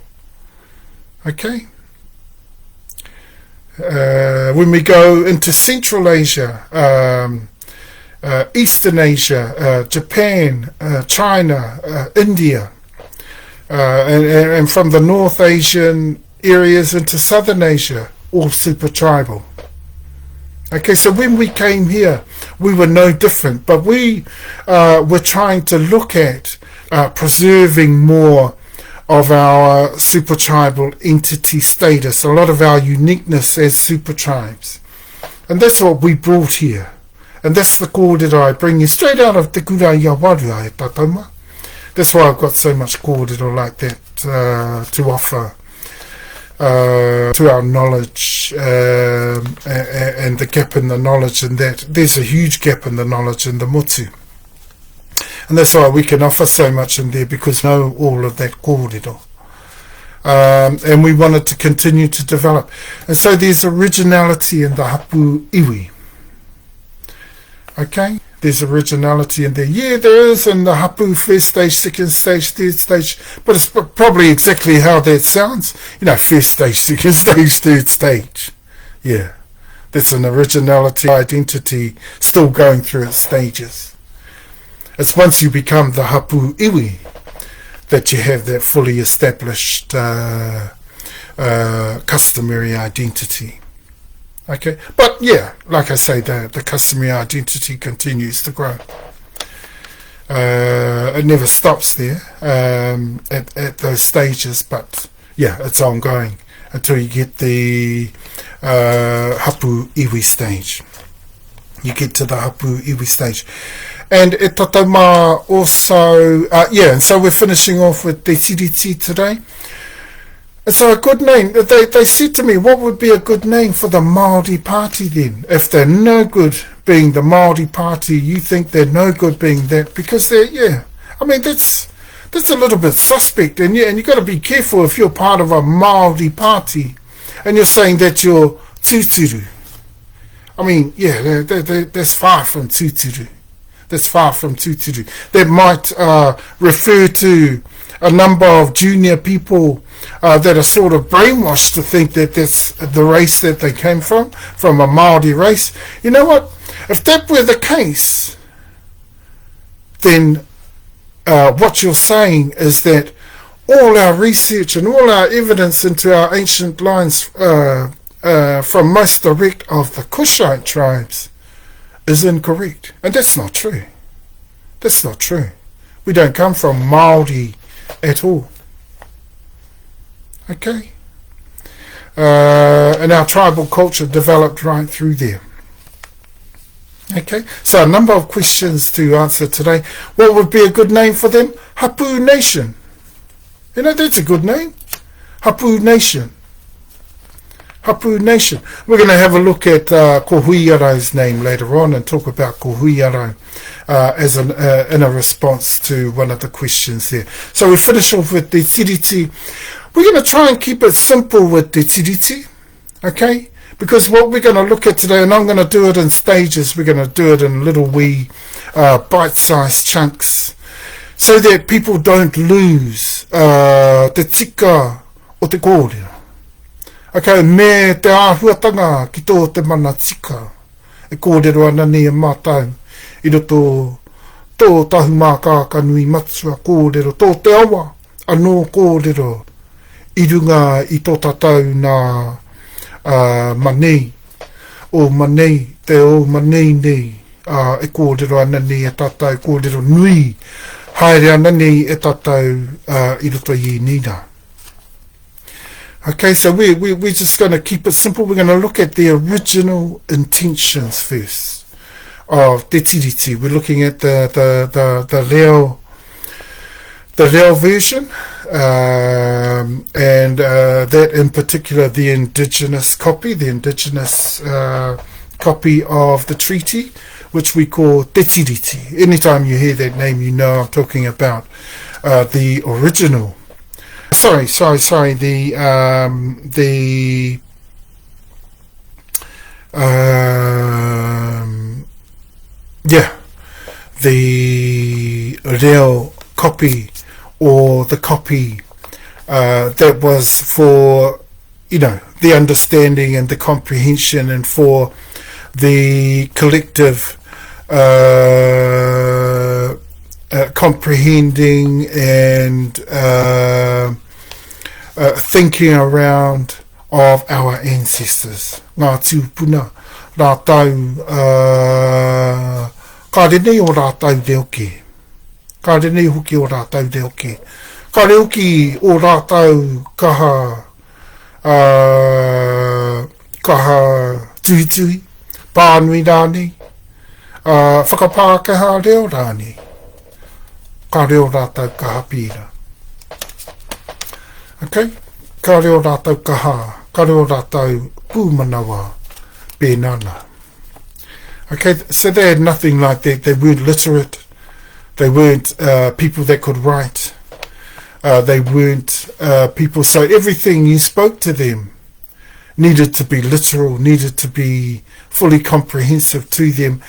Okay? When we go into Central Asia, Eastern Asia, Japan, China, India, and from the North Asian areas into Southern Asia, all super tribal. Okay, so when we came here, we were no different, but we were trying to look at preserving more of our super tribal entity status, a lot of our uniqueness as super tribes. And that's what we brought here. And that's the kōrero I bring you straight out of Te TakeTaunaha e Tatauma. That's why I've got so much kōrero like that to offer to our knowledge, and the gap in the knowledge, and that there's a huge gap in the knowledge in the motu. And that's why we can offer so much in there, because we know all of that kōrero. And we wanted to continue to develop. And so there's originality in the HapuIwi. Okay? There's originality in there. Yeah, there is in the Hapu, first stage, second stage, third stage, but it's probably exactly how that sounds. First stage, second stage, third stage. Yeah. There's an originality, identity still going through its stages. It's once you become the HapuIwi that you have that fully established customary identity. Okay, but yeah, like I say, the customary identity continues to grow. It never stops there at those stages, but yeah, it's ongoing until you get the HapuIwi stage. You get to the HapuIwi stage. And e Tatauma also, and so we're finishing off with TeTiriti today. And so a good name, they said to me, what would be a good name for the Māori party then? If they're no good being the Māori party, you think they're no good being that? Because they're, that's a little bit suspect. And you got to be careful if you're part of a Māori party and you're saying that you're Tuturu. That's far from Tuturu. That's far from Tuturu. That might refer to a number of junior people that are sort of brainwashed to think that that's the race that they came from a Māori race. You know what? If that were the case, then what you're saying is that all our research and all our evidence into our ancient lines from most direct of the Kushite tribes is incorrect. And that's not true. That's not true. We don't come from Māori at all. Okay? And our tribal culture developed right through there. Okay? So a number of questions to answer today. What would be a good name for them? Hapu Nation. That's a good name. Hapu Nation. Hapu Nation. We're going to have a look at Kohuiaro's name later on and talk about Kohuiaro as in a response to one of the questions there. So we finish off with TeTiriti. We're going to try and keep it simple with TeTiriti, okay? Because what we're going to look at today, and I'm going to do it in stages, we're going to do it in little wee bite-sized chunks, so that people don't lose te tika o te kōrero. Okay, me te āhuatanga ki tō te mana tika. E kōrero ana ni e mātau. I roto tō Tahumaakaakanuimatua kōrero. Tō te awa anō kōrero. i runga i tō tātou nā manei, OuMaanei, te OuMaanei nei, e kōrero ana nei e tātou, kōrero nui, haere ana nei e tātou i roto i nina. Okay, so we're just going to keep it simple. We're going to look at the original intentions first of TeTiriti. We're looking at the Reo version, and that in particular the indigenous copy of the treaty, which we call TeTiriti. Anytime you hear that name, you know I'm talking about the original. Sorry, the Reo copy, or the copy that was for, the understanding and the comprehension, and for the collective comprehending and thinking around of our ancestors. Ngā tūpuna, rātau, kāre nei o rātau reo ke. Kāre nei hoki o rātau reo ke. Kāre hoki o rātau kaha tuhi, pānui rānei, whakapākaha reo rānei. Ka reo rātau kaha pīra. Okay? Ka reo rātau kaha, ka reo rātau pūmanawa pēnana. Okay, so they had nothing like that. They weren't literate. They weren't people that could write. They weren't people, so everything you spoke to them needed to be literal, needed to be fully comprehensive to them.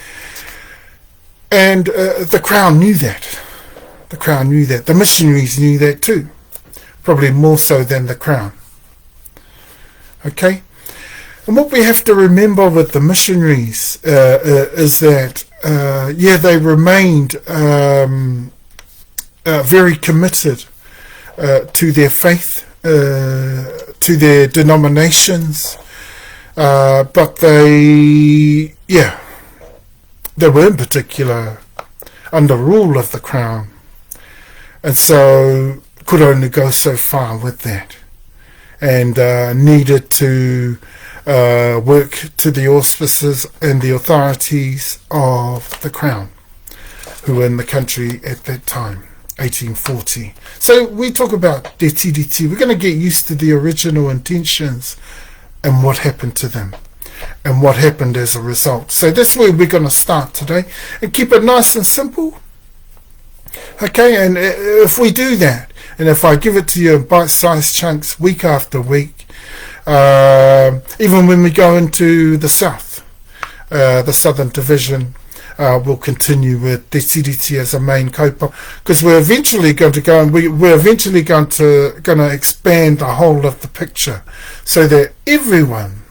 And the Crown knew that. The Crown knew that. The missionaries knew that too. Probably more so than the Crown. Okay? And what we have to remember with the missionaries is that, they remained very committed to their faith, to their denominations, but they were in particular under rule of the Crown, and so could only go so far with that, and needed to work to the auspices and the authorities of the Crown, who were in the country at that time, 1840. So we talk about TeTiriti. We're going to get used to the original intentions and what happened to them and what happened as a result. So that's where we're going to start today, and keep it nice and simple. Okay, and if we do that, and if I give it to you in bite-sized chunks week after week, even when we go into the south, the southern division, we'll continue with TeTiriti as a main kaupapa, because we're eventually going to go, and we're eventually going to expand the whole of the picture, so that everyone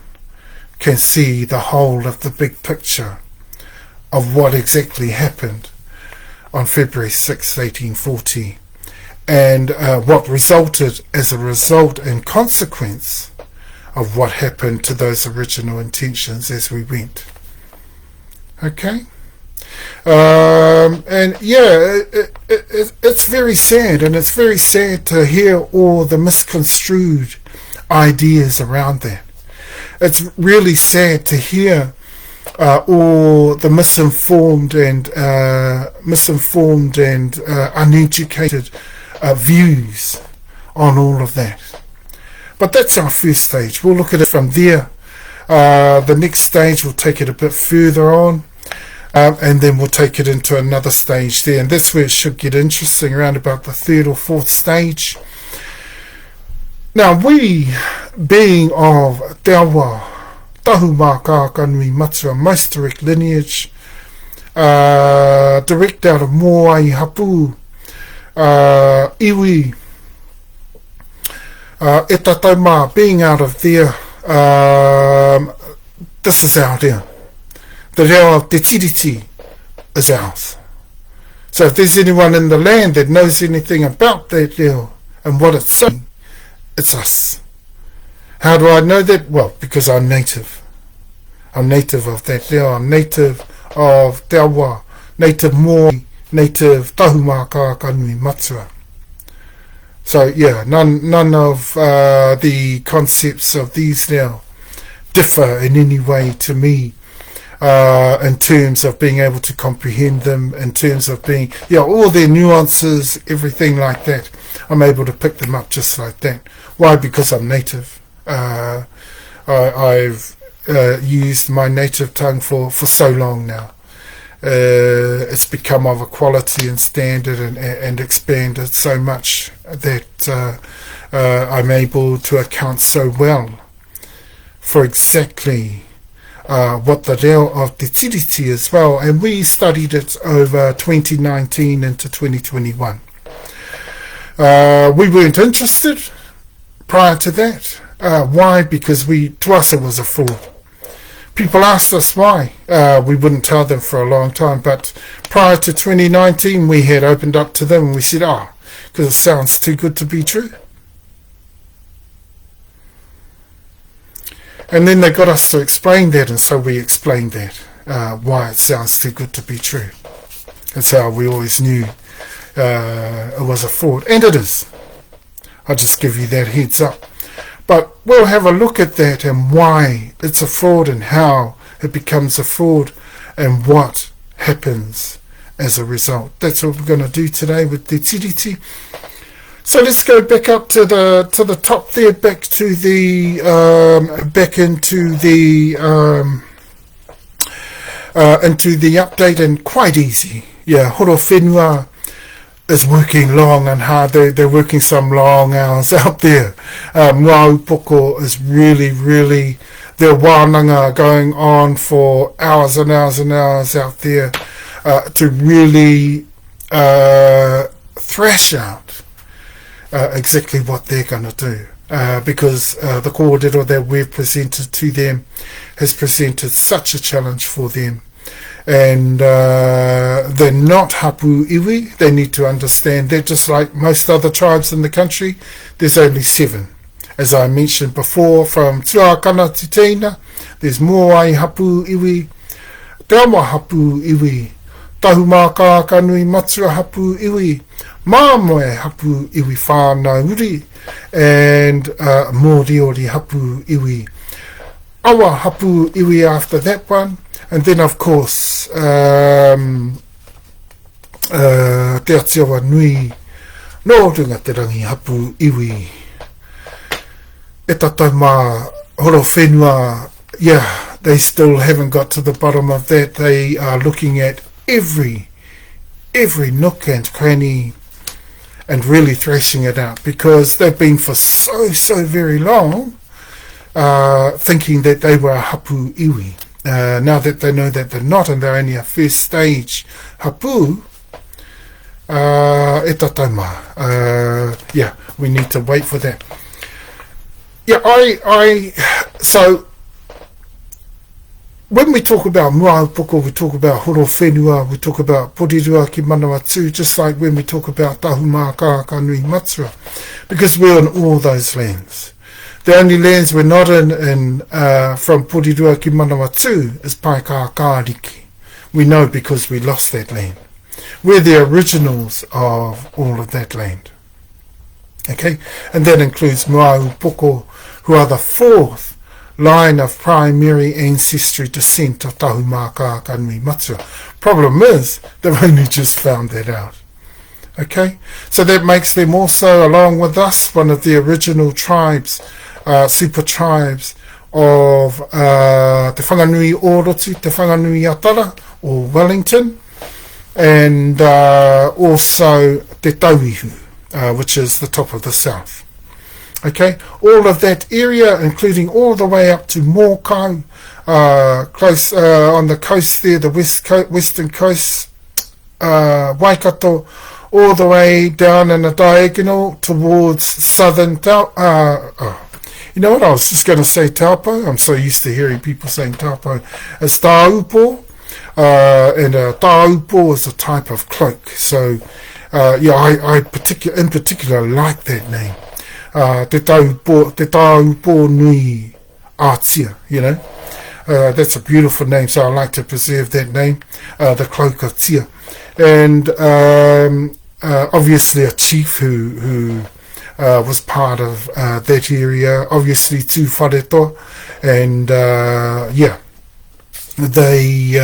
can see the whole of the big picture of what exactly happened on February 6, 1840, and what resulted as a result and consequence of what happened to those original intentions as we went. Okay? It's very sad, and it's very sad to hear all the misconstrued ideas around that. It's really sad to hear all the misinformed and uneducated views on all of that. But that's our first stage. We'll look at it from there. The next stage, we'll take it a bit further on, and then we'll take it into another stage there. And that's where it should get interesting, around about the third or fourth stage. Now, we, being of Te Awa, Tahumaakaakanuimatua, most direct lineage, direct out of HawhauaoMo, being out of there, this is our reo. The reo of TeTiriti is ours. So if there's anyone in the land that knows anything about that reo and what it's saying, it's us. How do I know that? Well, because I'm native. I'm native of that reo. I'm native of Te Awa, native Moa, native Tahumaakaakanuimatua. So yeah, none of the concepts of these now differ in any way to me, in terms of being able to comprehend them, in terms of being, all their nuances, everything like that. I'm able to pick them up just like that. Why? Because I'm native. I've used my native tongue for so long now. It's become of a quality and standard and expanded so much that I'm able to account so well for exactly what the reo of TeTiriti as well. And we studied it over 2019 into 2021. We weren't interested prior to that. Why? Because to us it was a fraud. People asked us why. We wouldn't tell them for a long time, but prior to 2019 we had opened up to them and we said, because it sounds too good to be true. And then they got us to explain that, and so we explained that, why it sounds too good to be true. That's how we always knew it was a fraud, and it is. I'll just give you that heads up. But we'll have a look at that and why it's a fraud and how it becomes a fraud and what happens as a result. That's what we're going to do today with TeTiriti. So let's go back up to the top there, back into the update, and quite easy. Horo whenua is working long and hard. They're working some long hours out there. Mwaupoko is really, their wānanga going on for hours and hours and hours out there to really thrash out exactly what they're going to do. Because the kōrero that we've presented to them has presented such a challenge for them. And they're not Hapu iwi. They need to understand that, just like most other tribes in the country, there's only 7. As I mentioned before, from Tuakana to Teina, there's Moai Hapu iwi, Te Awa Hapu iwi, Tahumaakaakanuimatua Hapu iwi, Māmoe Hapu iwi whānau uri, and Moriori Hapu iwi. Awa Hapu iwi after that one. And then, of course, Te Atiawa Nui, no runga te rangi Hapu iwi. E tatou mā horo whenua, they still haven't got to the bottom of that. They are looking at every nook and cranny and really thrashing it out, because they've been for so very long thinking that they were a Hapu iwi. Now that they know that they're not, and they're only a first stage Hapu, e tatou mā. We need to wait for that. So when we talk about Muaupoko, we talk about horo whenua, we talk about porirua ki Manawatu, just like when we talk about Tahumaakaakanuimatua, because we're on all those lands. The only lands we're not in from porirua ki Manawatu is Paepera. We know because we lost that land. We're the originals of all of that land. Okay, and that includes Muaupoko, who are the 4th line of primary ancestry descent of Tahumaakaakanuimatua. Problem is, they've only just found that out. Okay, so that makes them also, along with us, one of the original tribes, super tribes of Te Whanganui Orotu, Te Whanganui Atara, or Wellington, and also Te Tauihu, which is the top of the south. Okay, all of that area, including all the way up to Mōkau, close on the coast there, the western coast, Waikato, all the way down in a diagonal towards southern you know what, I was just going to say Taupo. I'm so used to hearing people saying Taupo. It's Taupo, and Taupo is a type of cloak. So, I in particular like that name. te taupo nui atia, you know. That's a beautiful name, so I like to preserve that name, the Cloaker Tia. And obviously a chief who was part of that area, obviously Tu Whareto, and they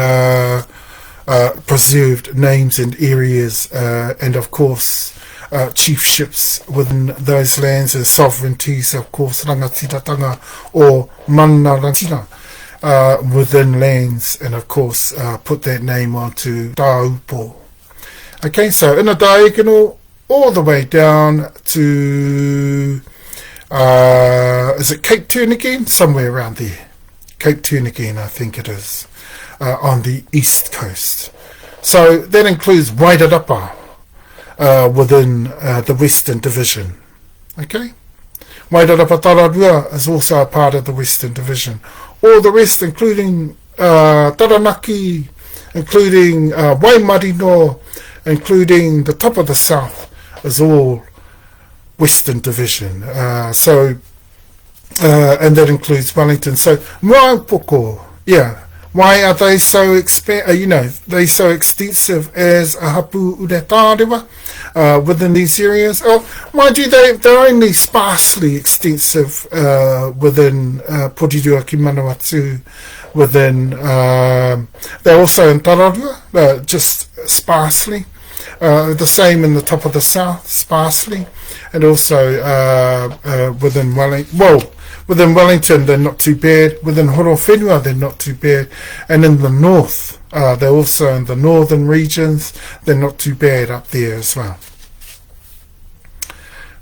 preserved names and areas, and of course chiefships within those lands as sovereignties, of course, rangatiratanga or mana rangatiratanga. Within lands, and of course put that name onto Taupo. Okay, so in a diagonal all the way down to is it Cape Town again? Somewhere around there. Cape Town again, I think it is, on the east coast. So that includes Waitarapa within the Western Division. Okay? Waitarapa Tararua is also a part of the Western Division. All the rest, including Taranaki, including Waimarino, including the top of the south, is all Western Division. And that includes Wellington. So, Moaupoko, yeah. Why are they so they so extensive as a Hapu Uretarewa within these areas? Oh, mind you, they're only sparsely extensive within Porirua ki Manawatu, within they're also in Tararua, just sparsely. The same in the top of the south, sparsely, and also within Wellington. Within Wellington, they're not too bad. Within Horowhenua, they're not too bad. And in the north, they're also in the northern regions. They're not too bad up there as well.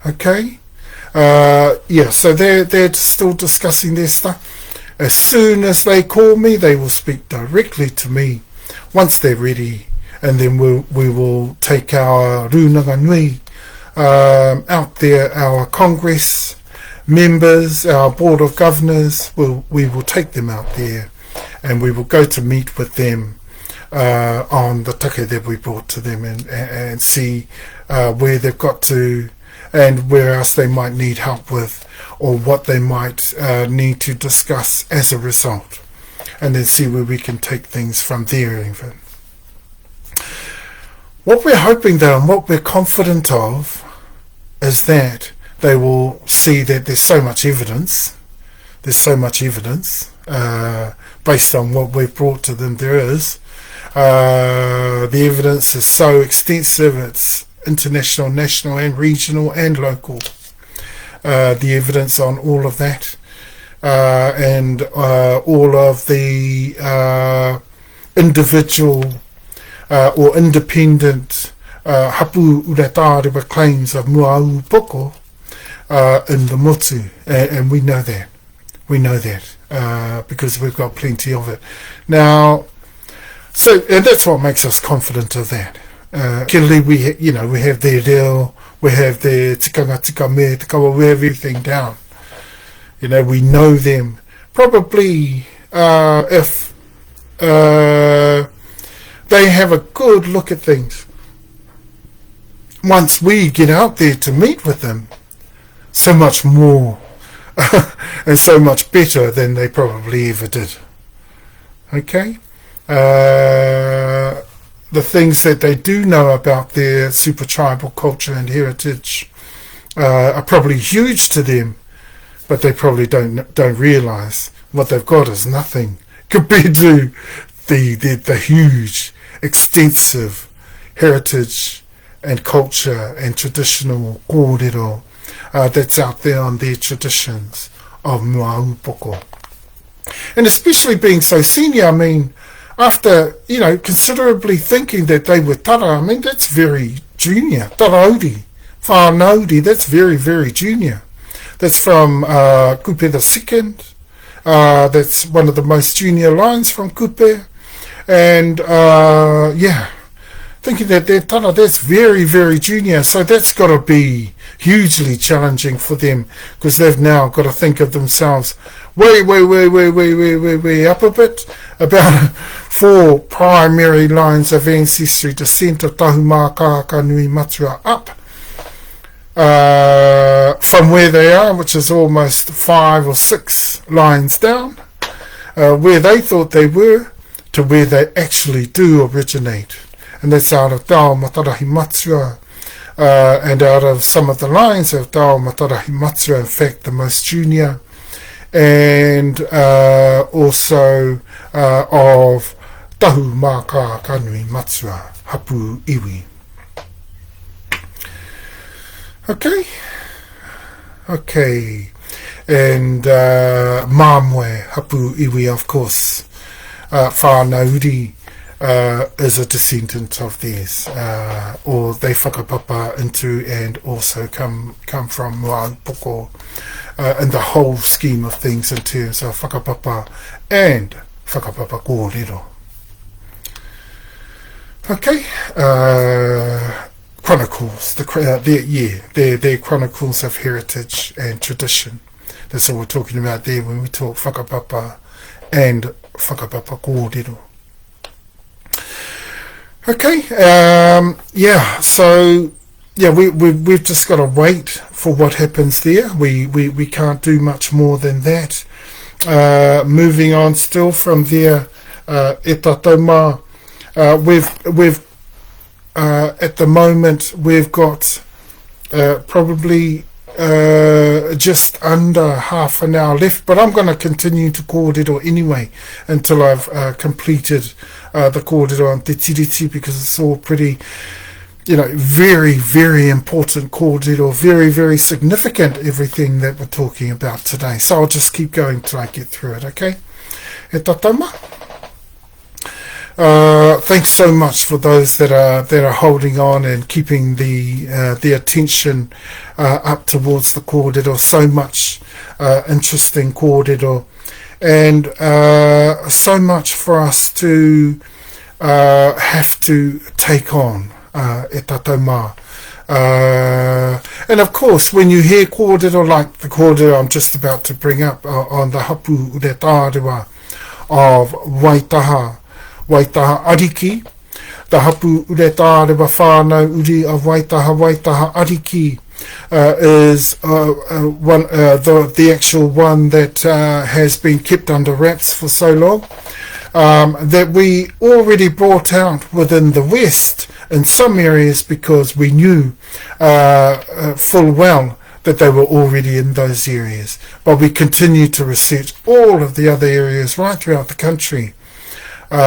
Okay. So they're still discussing their stuff. As soon as they call me, they will speak directly to me once they're ready. And then we will take our runanga nui out there, our Congress members, our Board of Governors, we will take them out there and we will go to meet with them on the take that we brought to them and see where they've got to and where else they might need help with, or what they might need to discuss as a result, and then see where we can take things from there even. What we're hoping though, and what we're confident of, is that they will see that there's so much evidence based on what we've brought to them. There is the evidence is so extensive, it's international, national and regional and local, the evidence on all of that, and all of the individual or independent Hapu Uretarewa claims of Moaupoko in the motu, and we know that because we've got plenty of it now. So, and that's what makes us confident of that. Clearly, we have their reo, we have their tikanga tikame, tikawa, we have everything down. We know them. Probably if they have a good look at things, once we get out there to meet with them, so much more and so much better than they probably ever did. Okay? The things that they do know about their super tribal culture and heritage are probably huge to them, but they probably don't realise what they've got is nothing compared to the huge, extensive heritage and culture and traditional kōrero that's out there on their traditions of Moaupoko. And especially being so senior, I mean, after, considerably thinking that they were tara, I mean, that's very junior. Tarauri, whānauri, that's very, very junior. That's from Kupe the second. That's one of the most junior lines from Kupe. And, thinking that they're tara, that's very, very junior. So that's got to be hugely challenging for them, because they've now got to think of themselves way up a bit, about 4 primary lines of ancestry, descent of Tahumaakaakanuimatua up. from where they are, which is almost 5 or 6 lines down, where they thought they were, to where they actually do originate. And that's out of Tahumaakaakanuimatua, and out of some of the lines of Tahumaakaakanuimatua, in fact, the most junior, and also of Tahumaakaakanuimatua, Hapu Iwi. Okay, and Mamwe, Hapu Iwi, of course, whānauri is a descendant of theirs, or they whakapapa into and also come from Moaupoko, in the whole scheme of things in terms of whakapapa and whakapapa kōrero. Okay, chronicles, their chronicles of heritage and tradition. That's what we're talking about there when we talk whakapapa and whakapapa kōrero. Okay, so we've just got to wait for what happens there. We can't do much more than that. Moving on still from there, e tatauma, we've at the moment we've got probably just under half an hour left, but I'm going to continue to kōrero anyway until I've completed the kōrero on TeTiriti, because it's all pretty, very, very important kōrero, very, very significant, everything that we're talking about today. So I'll just keep going till I get through it, okay? E tatauma. Thanks so much for those that are holding on and keeping the attention up towards the kōrero. So much interesting kōrero, and so much for us to have to take on, e tatauma. And of course, when you hear kōrero like the kōrero I'm just about to bring up on the Hapu Uretārewa of Waitaha Ariki, the Hapu Uretārewa whānau uri of Waitaha Ariki, is the actual one that has been kept under wraps for so long, that we already brought out within the West in some areas, because we knew full well that they were already in those areas. But we continue to research all of the other areas right throughout the country, in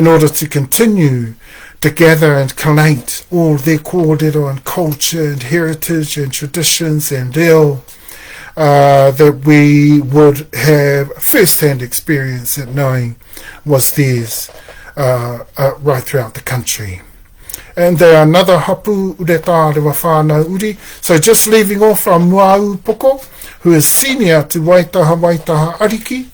order to continue to gather and collate all their kōrero and culture and heritage and traditions and reo, that we would have first-hand experience at knowing was theirs right throughout the country. And there are another Hapu Uretārewa whānau uri. So just leaving off from Moaupoko, who is senior to Waitaha Ariki,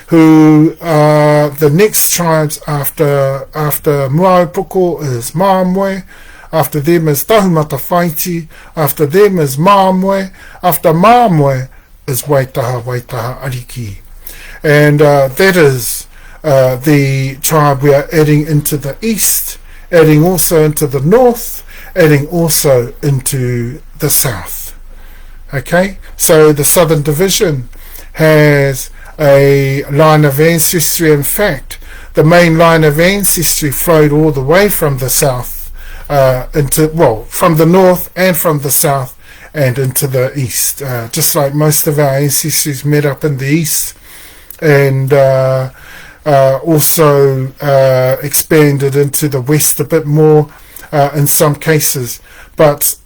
who the next tribes after Moaupoko is Mamwe, after them is Tahumaakaakanuimatua, after them is Mamwe, after Mamwe is Waitaha Ariki. And that is the tribe we are adding into the east, adding also into the north, adding also into the south. Okay, so the southern division has a line of ancestry. In fact, the main line of ancestry flowed all the way from the south from the north and from the south and into the east, just like most of our ancestries met up in the east, and also expanded into the west a bit more in some cases. But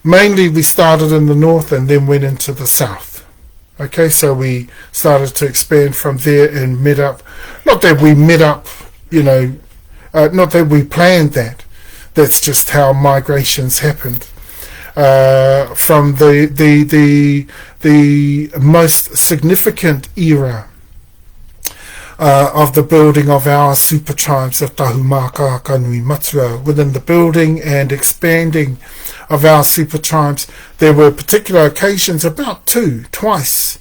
mainly we started in the north and then went into the south. Okay, so we started to expand from there and met up. Not that we met up, not that we planned that. That's just how migrations happened. From the most significant era of the building of our super tribes of Tahumaakaakanuimatua, within the building and expanding of our super tribes, there were particular occasions, about twice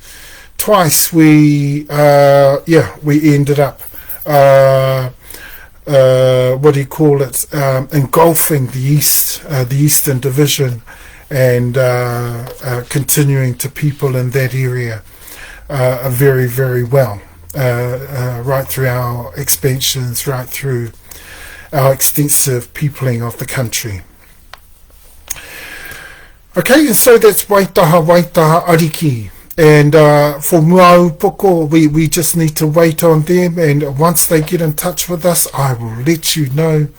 we ended up engulfing the East, the Eastern Division, and continuing to people in that area very, very well, right through our expansions, right through our extensive peopling of the country. Okay, and so that's Waitaha Ariki. And for Muaupoko, we just need to wait on them, and once they get in touch with us, I will let you know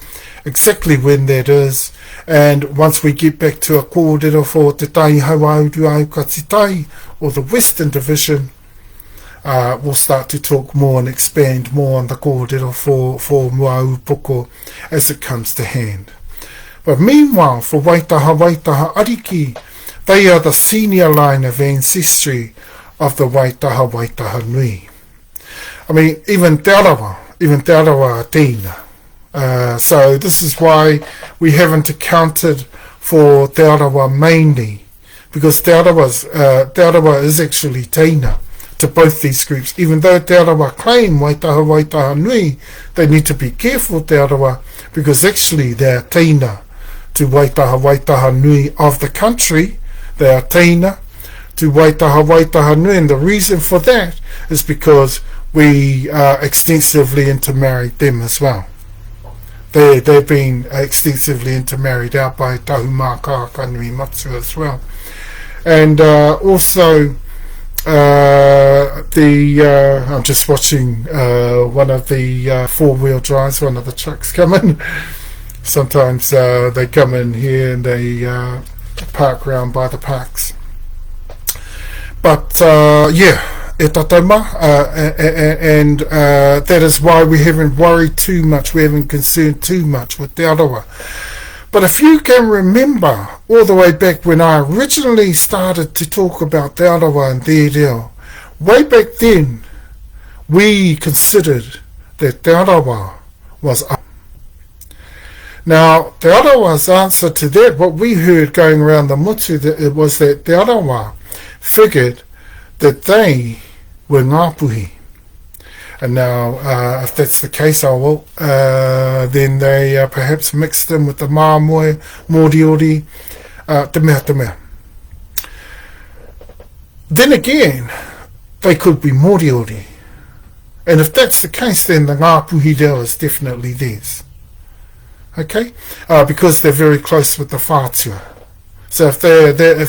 exactly when that is. And once we get back to a kōrero for TeTaiHauauru AukatiTai, or the Western Division, we'll start to talk more and expand more on the kōrero for Muaupoko as it comes to hand. But meanwhile, for Waitaha Ariki, they are the senior line of ancestry of the Waitaha Nui. I mean, even Te Arawa are tēina. So this is why we haven't accounted for Te Arawa mainly, because Te Arawa is actually tēina to both these groups. Even though Te Arawa claim Waitaha Nui, they need to be careful, Te Arawa, because actually they are tēina to Waitaha Nui of the country. They are tēina to Waitaha Nui, and the reason for that is because we extensively intermarried them as well. They've been extensively intermarried out by Tahumaakaakanuimatua as well. And also I'm just watching one of the four-wheel drives, one of the trucks come in. Sometimes they come in here and they park round by the parks. But e tatauma, and that is why we haven't worried too much, we haven't concerned too much with Te Arawa. But if you can remember all the way back when I originally started to talk about Te Arawa and Te Reo, way back then we considered that Te Arawa was up. Now, Te Arawa's answer to that, what we heard going around the mutu, it was that Te Arawa figured that they were Ngāpuhi. And now, if that's the case, then they perhaps mixed in with the Māmoe, Moriori, te mea. Then again, they could be Moriori. And if that's the case, then the Ngāpuhi reo is definitely theirs. Okay? Because they're very close with the whātua. So if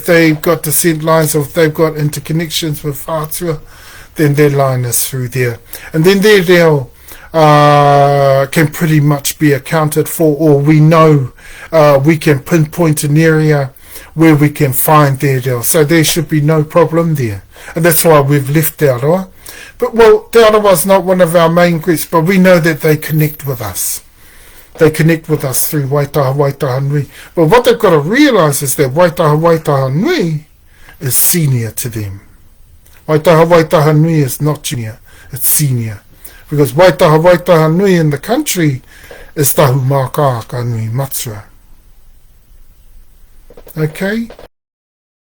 they've got descent lines, or if they've got interconnections with whātua, then their line is through there. And then their reo can pretty much be accounted for, or we know we can pinpoint an area where we can find their reo. So there should be no problem there. And that's why we've left Te Arawa. But, well, Te Arawa's not one of our main groups, but we know that they connect with us. They connect with us through Waitaha Nui. But what they've got to realise is that Waitaha Nui is senior to them. Waitaha Nui is not junior, it's senior. Because Waitaha Nui in the country is Tahumaakaakanuimatua. Okay?